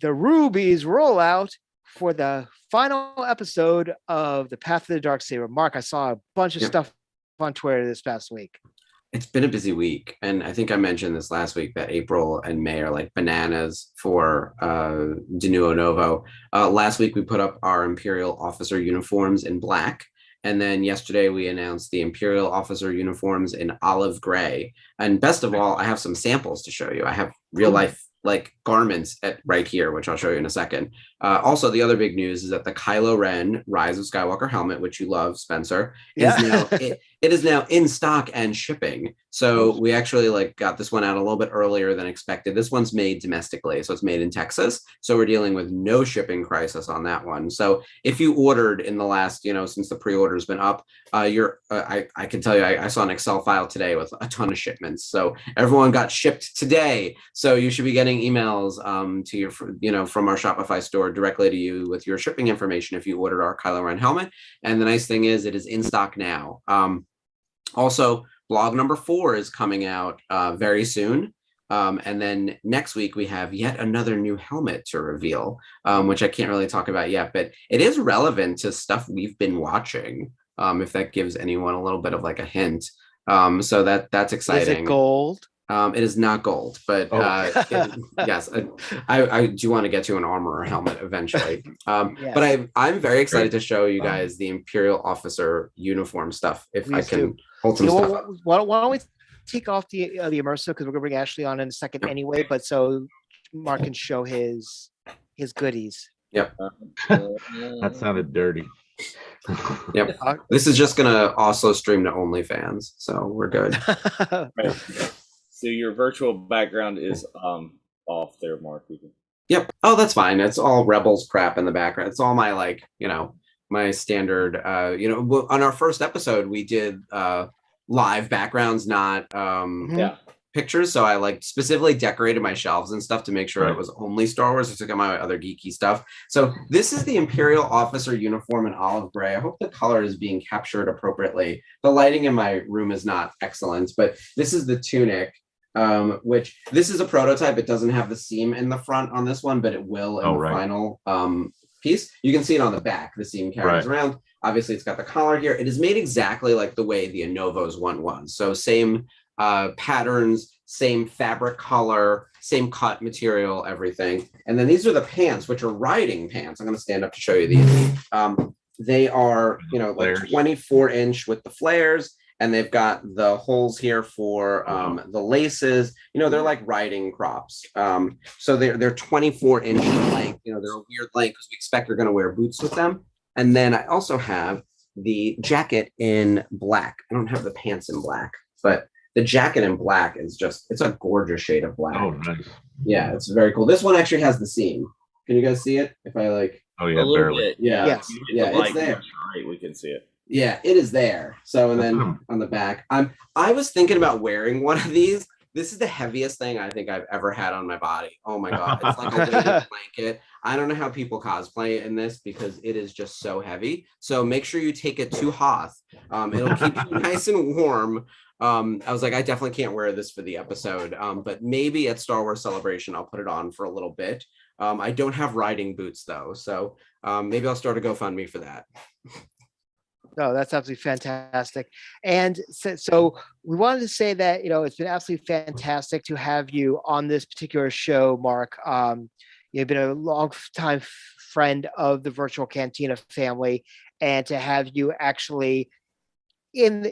the Ruby's rollout for the final episode of the Path of the Darksaber. Mark, I saw a bunch of stuff on Twitter this past week. It's been a busy week, and I think I mentioned this last week that April and May are like bananas for De Nuevo Novo. Last week we put up our Imperial officer uniforms in black. And then yesterday we announced the Imperial officer uniforms in olive gray. And best of all, I have some samples to show you. I have real life garments right here, which I'll show you in a second. Also, the other big news is that the Kylo Ren Rise of Skywalker helmet, which you love, Spencer, is now it is now in stock and shipping. So we actually got this one out a little bit earlier than expected. This one's made domestically, so it's made in Texas. So we're dealing with no shipping crisis on that one. So if you ordered in the last, since the pre-order has been up, I can tell you, I saw an Excel file today with a ton of shipments. So everyone got shipped today. So you should be getting emails to your, from our Shopify store directly to you with your shipping information if you ordered our Kylo Ren helmet. And the nice thing is it is in stock now. Also, blog number 4 is coming out very soon. And then next week we have yet another new helmet to reveal, which I can't really talk about yet, but it is relevant to stuff we've been watching. If that gives anyone a little bit of a hint. So that's exciting. Is it gold? It is not gold, but yes, I do want to get to an armor helmet eventually. Yes. But I'm very excited to show you guys the Imperial officer uniform stuff. If Please I can hold some stuff. Why don't we take off the immersive, because we're gonna bring Ashley on in a second anyway. But so Mark can show his goodies. Yep. That sounded dirty. Yep. This is just gonna also stream to OnlyFans, so we're good. Right. So your virtual background is off there, Mark. Yep. Oh, that's fine. It's all Rebels crap in the background. It's all my my standard. On our first episode, we did live backgrounds, not Yeah. pictures. So I like specifically decorated my shelves and stuff to make sure it was only Star Wars. I took out my other geeky stuff. So this is the Imperial officer uniform in olive gray. I hope the color is being captured appropriately. The lighting in my room is not excellent, but this is the tunic, which this is a prototype. It doesn't have the seam in the front on this one, but it will in the final piece. You can see it on the back. The seam carries around. Obviously, it's got the collar here. It is made exactly like the way the Anovos one was. So same patterns, same fabric color, same cut material, everything. And then these are the pants, which are riding pants. I'm going to stand up to show you these. They are, like 24-inch with the flares, and they've got the holes here for the laces. They're like riding crops. So they're 24-inch in length. They're a weird length because we expect they're going to wear boots with them. And then I also have the jacket in black. I don't have the pants in black, but the jacket in black is it's a gorgeous shade of black. Oh, nice. Yeah, it's very cool. This one actually has the seam. Can you guys see it? If I like. Oh yeah, barely. Bit. Yeah. Yes. It's there. Right, we can see it. Yeah, it is there. So, and then on the back, I was thinking about wearing one of these. This is the heaviest thing I think I've ever had on my body. Oh my God. It's like a weighted blanket. I don't know how people cosplay in this because it is just so heavy. So make sure you take it to Hoth. It'll keep you nice and warm. I was like, I definitely can't wear this for the episode. But maybe at Star Wars Celebration, I'll put it on for a little bit. I don't have riding boots though. So maybe I'll start a GoFundMe for that. No, that's absolutely fantastic. And so we wanted to say that, it's been absolutely fantastic to have you on this particular show, Mark. You've been a long time friend of the Virtual Cantina family, and to have you actually in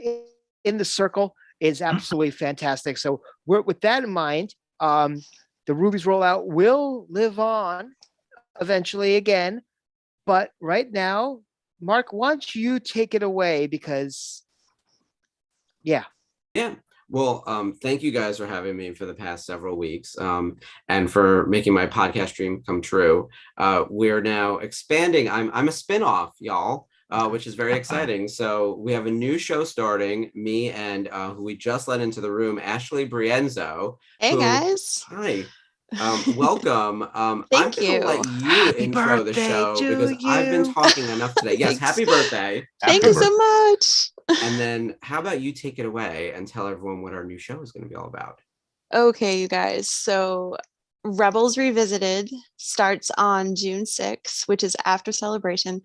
the circle is absolutely fantastic. So with that in mind, the Ruby's rollout will live on eventually again. But right now, Mark, why don't you take it away? Because, yeah. Well, thank you guys for having me for the past several weeks, and for making my podcast dream come true. We're now expanding. I'm a spinoff, y'all, which is very exciting. So we have a new show starting. Me and who we just let into the room, Ashley Brienzo. Hey guys. Hi. Welcome. Thank I'm gonna let you intro the show because I've been talking enough today. Yes, happy birthday. Thank you so much. And then how about you take it away and tell everyone what our new show is going to be all about? Okay, you guys. So Rebels Revisited starts on June 6th, which is after Celebration.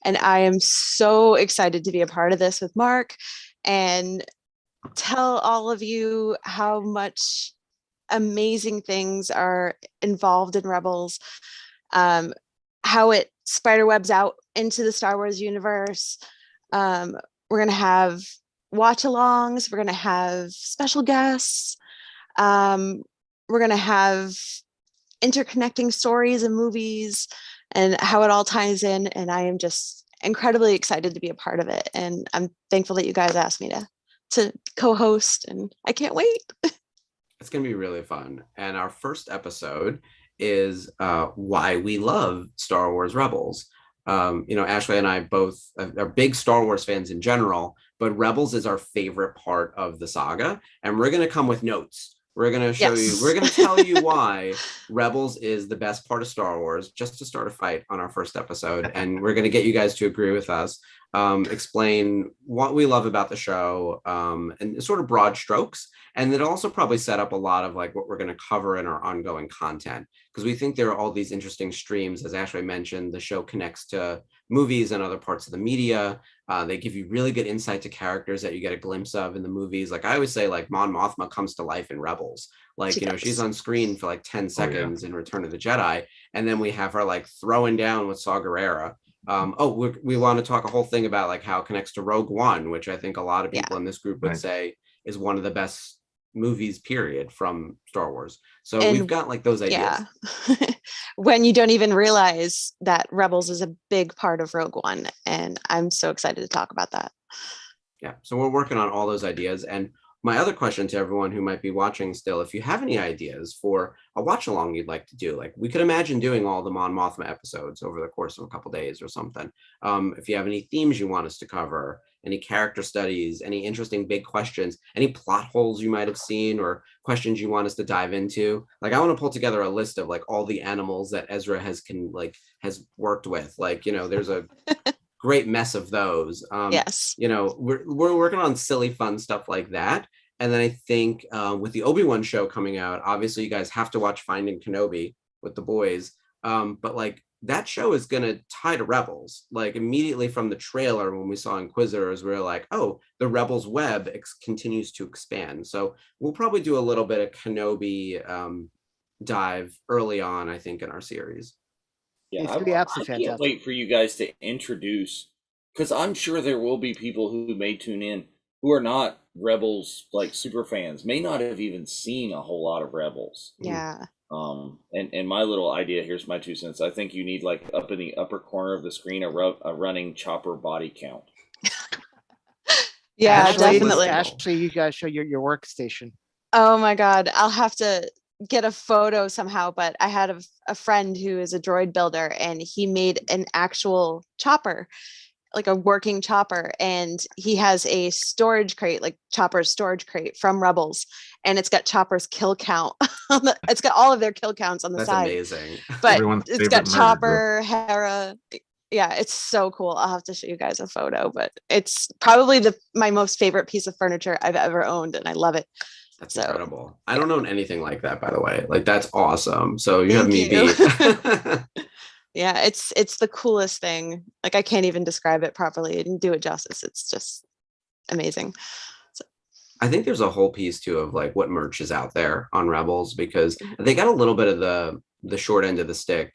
And I am so excited to be a part of this with Mark and tell all of you how much amazing things are involved in Rebels, how it spiderwebs out into the Star Wars universe. We're going to have watch-alongs. We're going to have special guests. We're going to have interconnecting stories and movies and how it all ties in. And I am just incredibly excited to be a part of it. And I'm thankful that you guys asked me to co-host, and I can't wait. It's going to be really fun. And our first episode is why we love Star Wars Rebels. Ashley and I both are big Star Wars fans in general, but Rebels is our favorite part of the saga. And we're going to come with notes. We're going to show you, we're going to tell you why Rebels is the best part of Star Wars, just to start a fight on our first episode. And we're going to get you guys to agree with us, explain what we love about the show, and sort of broad strokes. And then also probably set up a lot of like what we're going to cover in our ongoing content, because we think there are all these interesting streams. As Ashley mentioned, the show connects to movies and other parts of the media. They give you really good insight to characters that you get a glimpse of in the movies. Like I always say, like Mon Mothma comes to life in Rebels. Like, she's on screen for like 10 seconds in Return of the Jedi. And then we have her like throwing down with Saw Gerrera. We want to talk a whole thing about like how it connects to Rogue One, which I think a lot of people in this group would say is one of the best movies period from Star Wars. So we've got like those ideas. When you don't even realize that Rebels is a big part of Rogue One, and I'm so excited to talk about that. So we're working on all those ideas. And my other question to everyone who might be watching still, if you have any ideas for a watch along you'd like to do, like we could imagine doing all the Mon Mothma episodes over the course of a couple days or something. If you have any themes you want us to cover, any character studies, any interesting big questions, any plot holes you might have seen, or questions you want us to dive into. Like, I want to pull together a list of like all the animals that Ezra has worked with. Like, there's a great mess of those. Yes. We're working on silly fun stuff like that. And then I think with the Obi-Wan show coming out, obviously you guys have to watch Finding Kenobi with the boys. But like, that show is going to tie to Rebels. Like, immediately from the trailer, when we saw Inquisitors, we were like, oh, the Rebels web continues to expand. So we'll probably do a little bit of Kenobi dive early on, I think, in our series. Yeah, It's gonna be absolutely I can't fantastic. wait for you guys to introduce, because I'm sure there will be people who may tune in who are not Rebels like super fans, may not have even seen a whole lot of Rebels. Yeah. And my little idea, here's my 2 cents. I think you need, like, up in the upper corner of the screen, a running chopper body count. Yeah, definitely. Ashley, you guys show your workstation. Oh my God. I'll have to get a photo somehow, but I had a friend who is a droid builder, and he made an actual chopper, like a working chopper, and he has a storage crate, like Chopper's storage crate from Rebels, and it's got Chopper's kill count. It's got all of their kill counts on the side. That's amazing. But Everyone's it's got favorite Chopper, Hera. Yeah, it's so cool. I'll have to show you guys a photo, but it's probably my most favorite piece of furniture I've ever owned, and I love it. That's incredible. I don't own anything like that, by the way. Like, that's awesome. So you have me Thank beat. Yeah, it's the coolest thing. Like, I can't even describe it properly and do it justice. It's just amazing. So. I think there's a whole piece too of like what merch is out there on Rebels, because they got a little bit of the short end of the stick.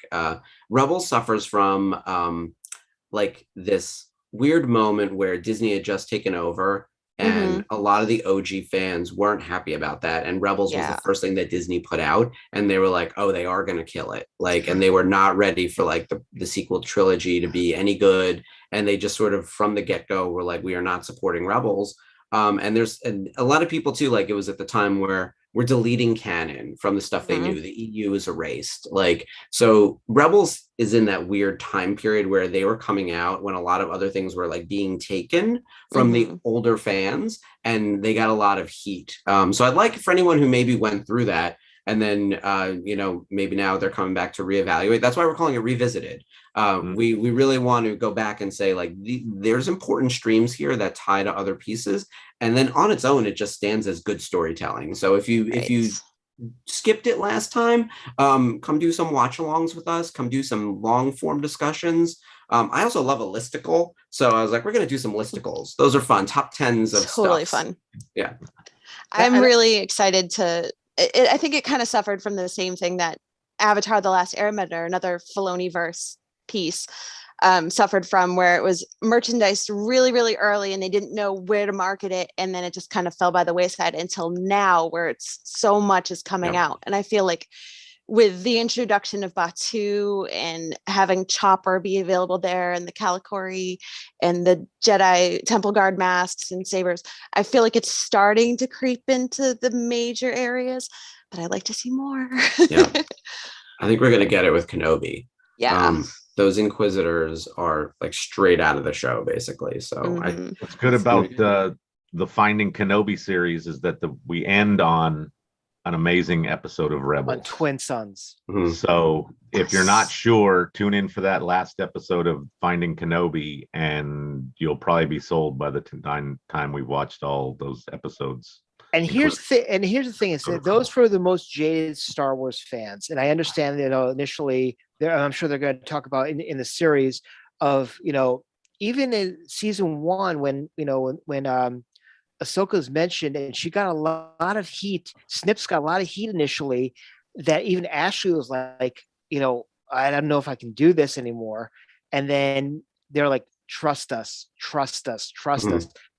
Rebels suffers from like this weird moment where Disney had just taken over, and a lot of the OG fans weren't happy about that. And Rebels was the first thing that Disney put out, and they were like, oh, they are going to kill it. Like, and they were not ready for like the sequel trilogy to be any good. And they just sort of from the get-go were like, we are not supporting Rebels. And there's a lot of people too, like, it was at the time where we're deleting canon from the stuff they knew. The EU is erased. Like, so Rebels is in that weird time period where they were coming out when a lot of other things were like being taken from the older fans, and they got a lot of heat. So I'd like for anyone who maybe went through that, and then maybe now they're coming back to reevaluate. That's why we're calling it Revisited. We really want to go back and say, like, there's important streams here that tie to other pieces, and then on its own it just stands as good storytelling. So if you skipped it last time, come do some watch alongs with us, come do some long form discussions. I also love a listicle, so I was like, we're going to do some listicles. Those are fun. Top 10s of totally stuff. Fun. Yeah, I'm really excited to. I think it kind of suffered from the same thing that Avatar: The Last Airbender, another Filoni-verse piece, suffered from, where it was merchandised really, really early, and they didn't know where to market it, and then it just kind of fell by the wayside until now, where it's so much is coming out. And I feel like with the introduction of Batu and having Chopper be available there, and the Kalikori and the Jedi Temple Guard masks and sabers, I feel like it's starting to creep into the major areas, but I'd like to see more. Yeah, I think we're going to get it with Kenobi. Yeah. Those Inquisitors are like straight out of the show, basically. So what's good about the Finding Kenobi series is that we end on an amazing episode of Rebels. On Twin Sons. So if you're not sure, tune in for that last episode of Finding Kenobi, and you'll probably be sold by the time we watched all those episodes. And here's the thing is that those were the most jaded Star Wars fans, and I understand that initially, I'm sure they're going to talk about in the series of even in season 1 when Ahsoka's mentioned, and she got a lot of heat. Snips got a lot of heat initially, that even Ashley was like, I don't know if I can do this anymore. And then they're like, trust us. To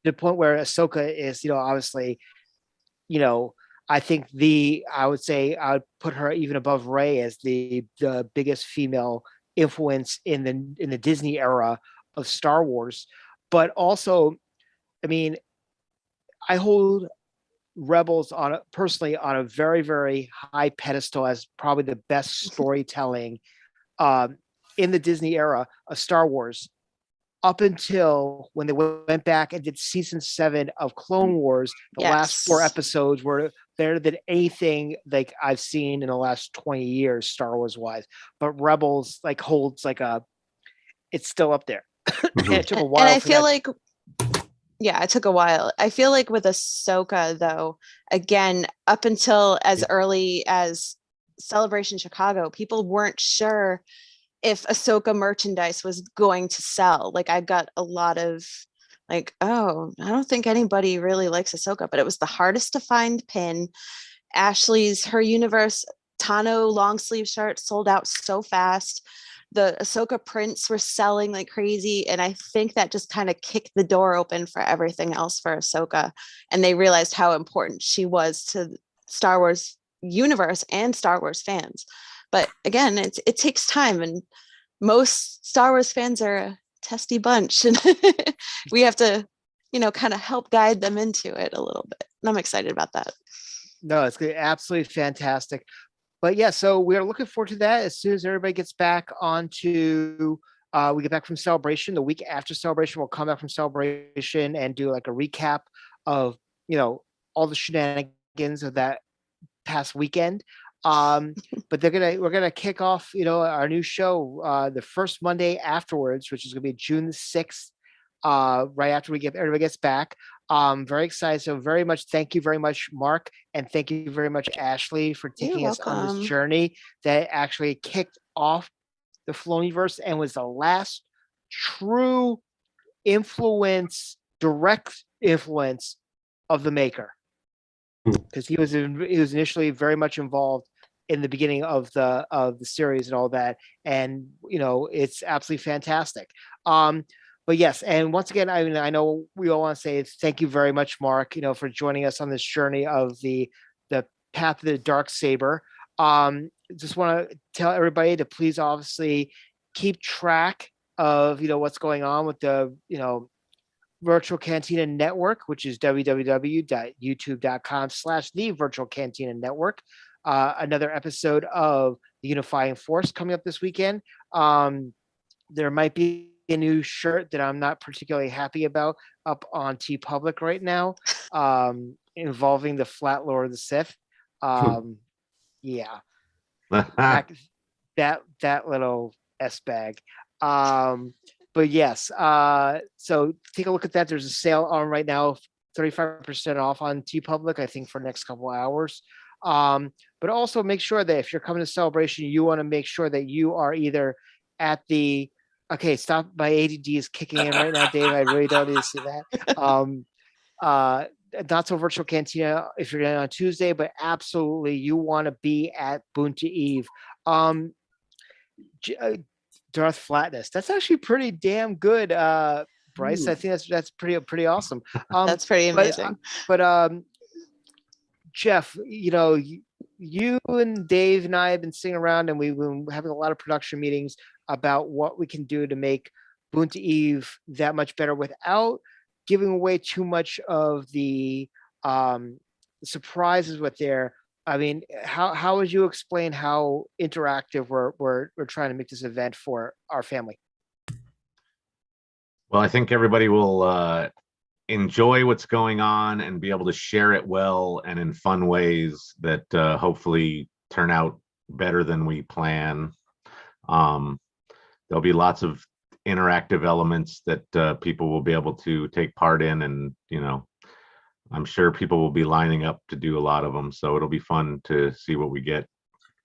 the point where Ahsoka is, obviously, I think I would put her even above Rey as the biggest female influence in the Disney era of Star Wars. But also, I mean, I hold Rebels personally on a very, very high pedestal as probably the best storytelling in the Disney era of Star Wars, up until when they went back and did season 7 of Clone Wars. The last 4 episodes were better than anything like I've seen in the last 20 years, Star Wars wise. But Rebels like holds like it's still up there. And it took a while. And I feel like, yeah, it took a while. I feel like with Ahsoka, though, again, up until as early as Celebration Chicago, people weren't sure if Ahsoka merchandise was going to sell. Like, I got a lot of like, oh, I don't think anybody really likes Ahsoka, but it was the hardest to find pin. Ashley's Her Universe Tano long sleeve shirt sold out so fast. The Ahsoka prints were selling like crazy. And I think that just kind of kicked the door open for everything else for Ahsoka. And they realized how important she was to Star Wars universe and Star Wars fans. But again, it takes time. And most Star Wars fans are a testy bunch. And we have to, kind of help guide them into it a little bit. And I'm excited about that. No, it's absolutely fantastic. But yeah, so we're looking forward to that as soon as everybody gets back onto, we get back from Celebration. The week after Celebration, we'll come back from Celebration and do like a recap of, all the shenanigans of that past weekend. But we're gonna kick off, our new show the first Monday afterwards, which is gonna be June 6th, right after everybody gets back. Very excited. So very much thank you very much, Mark, and thank you very much, Ashley, for taking us on this journey that actually kicked off the Filoniverse and was the last true direct influence of the maker. Because he was initially very much involved in the beginning of the series and all that, and it's absolutely fantastic. But yes, and once again, I know we all want to say thank you very much, Mark, for joining us on this journey of the path of the Darksaber. Just want to tell everybody to please obviously keep track of what's going on with the Virtual Cantina Network, which is www.youtube.com/the Virtual Cantina Network. Another episode of the Unifying Force coming up this weekend. There might be a new shirt that I'm not particularly happy about up on TeePublic right now, involving the Flat Lord of the Sith. Yeah, that little S bag. But yes, so take a look at that. There's a sale on right now, 35% off on TeePublic, I think, for the next couple of hours. But also make sure that if you're coming to Celebration, you want to make sure that you are either at the stop. My ADD is kicking in right now, Dave. I really don't need to see that. Not so Virtual Cantina if you're on Tuesday, but absolutely you want to be at Bunta Eve. Darth Flatness. That's actually pretty damn good, Bryce. I think that's pretty awesome. That's pretty amazing. But Jeff, you and Dave and I have been sitting around and we've been having a lot of production meetings about what we can do to make Bunta Eve that much better without giving away too much of the surprises with there. I mean, how would you explain how interactive we're trying to make this event for our family? Well, I think everybody will enjoy what's going on and be able to share it well and in fun ways that hopefully turn out better than we plan. There'll be lots of interactive elements that people will be able to take part in, and I'm sure people will be lining up to do a lot of them. So it'll be fun to see what we get,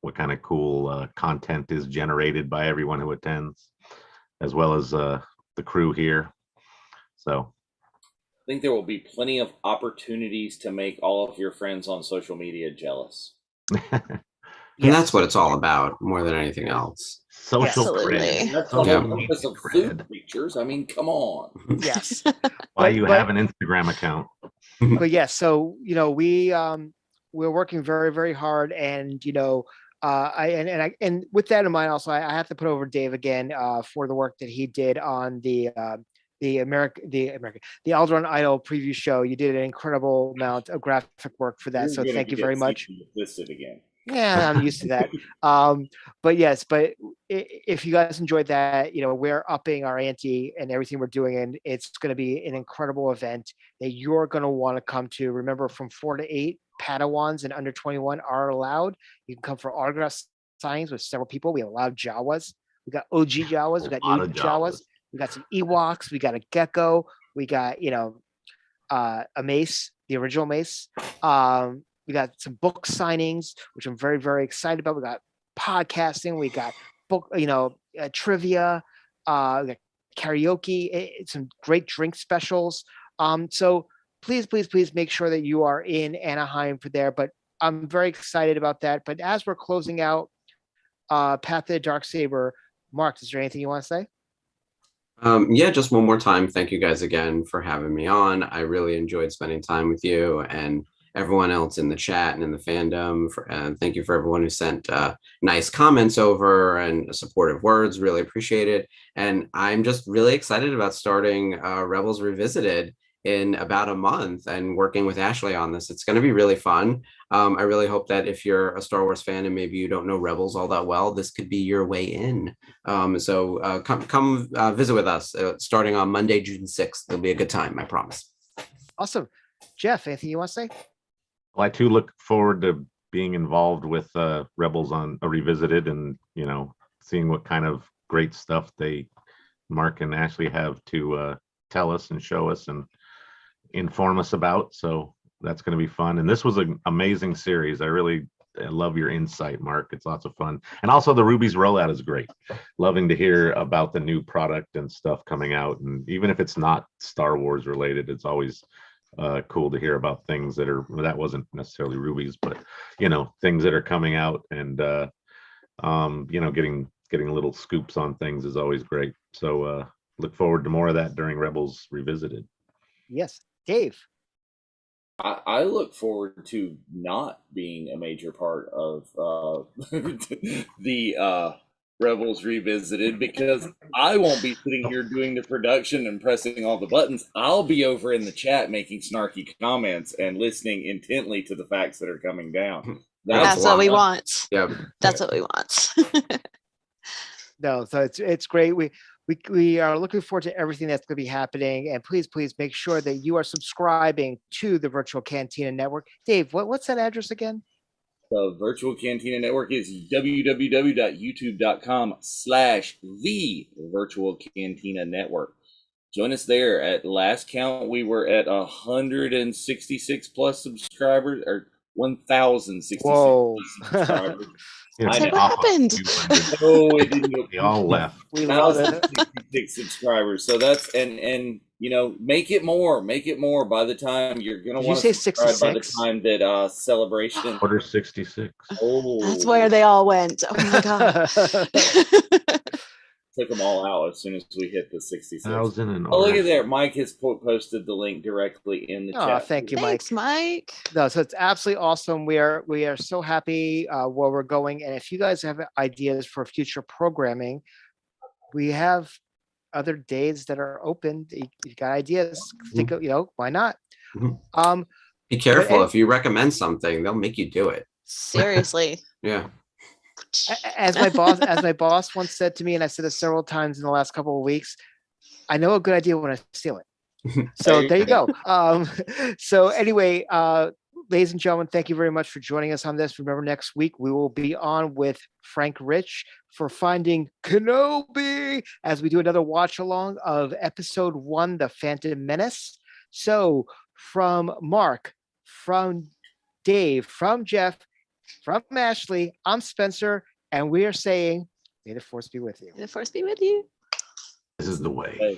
what kind of cool content is generated by everyone who attends, as well as the crew here. So I think there will be plenty of opportunities to make all of your friends on social media jealous. And that's what it's all about more than anything else. Social Absolutely. That's the whole purpose of food creatures. I mean, come on. Yes. Why you have an Instagram account. But yes, so we're working very, very hard, and and with that in mind, also I have to put over Dave again for the work that he did on the Alderaan Idol preview show. You did an incredible amount of graphic work for that, so thank you very much. Listed again. Yeah, I'm used to that. But yes, but if you guys enjoyed that, we're upping our ante and everything we're doing, and it's going to be an incredible event that you're going to want to come to. Remember, from 4 to 8, Padawans and under 21 are allowed. You can come for autograph signings with several people. We have a lot of Jawas. We got OG Jawas. We got new Jawas. We got some Ewoks. We got a Gecko. We got a Mace, the original Mace. We got some book signings, which I'm very, very excited about. We got podcasting. We got book, trivia. We got karaoke. Some great drink specials. So please make sure that you are in Anaheim for there. But I'm very excited about that. But as we're closing out Path of the Darksaber, Mark, is there anything you want to say? Yeah, just one more time. Thank you guys again for having me on. I really enjoyed spending time with you and everyone else in the chat and in the fandom. Thank you for everyone who sent nice comments over and supportive words. Really appreciate it. And I'm just really excited about starting Rebels Revisited in about a month and working with Ashley on this. It's going to be really fun. I really hope that if you're a Star Wars fan and maybe you don't know Rebels all that well, this could be your way in. So come visit with us starting on Monday, June 6th. It'll be a good time, I promise. Awesome. Jeff, anything you want to say? Well, I too look forward to being involved with Rebels on Revisited, and seeing what kind of great stuff Mark and Ashley have to tell us and show us and inform us about. So that's going to be fun. And this was an amazing series. I love your insight, Mark. It's lots of fun. And also the Ruby's rollout is great. Loving to hear about the new product and stuff coming out. And even if it's not Star Wars related, it's always cool to hear about things that wasn't necessarily Ruby's, but things that are coming out, and getting little scoops on things is always great. So look forward to more of that during Rebels Revisited. Yes. Dave? I look forward to not being a major part of the Rebels Revisited, because I won't be sitting here doing the production and pressing all the buttons. I'll be over in the chat making snarky comments and listening intently to the facts that are coming down. That's what we want. Yeah, that's what we want. No, so it's great. We are looking forward to everything that's going to be happening, and please make sure that you are subscribing to the Virtual Cantina Network. Dave, what's that address again? The Virtual Cantina Network is www.youtube.com/the Virtual Cantina Network. Join us there. At last count, we were at 166 plus subscribers, or 1,066 subscribers. So what happened? No, it didn't. We all left. We love it. 1,066 subscribers. So that's and make it more. Make it more. By the time you're gonna want to subscribe, by the time that Celebration Order 66. Oh, that's where they all went. Oh my god. Took them all out as soon as we hit the 66. Oh, look at there. Mike has posted the link directly in the chat. Thank you, Thanks, Mike. No, so it's absolutely awesome. We are so happy where we're going. And if you guys have ideas for future programming, we have other days that are open. You got ideas? Think of, why not? Mm-hmm. Be careful. If you recommend something, they'll make you do it. Seriously. Yeah. As my boss once said to me, and I said it several times in the last couple of weeks, I know a good idea when I steal it. So there you go. So anyway, ladies and gentlemen, thank you very much for joining us on this. Remember, next week we will be on with Frank Rich for Finding Kenobi as we do another watch along of episode 1, The Phantom Menace. So from Mark, from Dave, from Jeff, from Ashley, I'm Spencer, and we are saying, may the force be with you. May the force be with you. This is the way.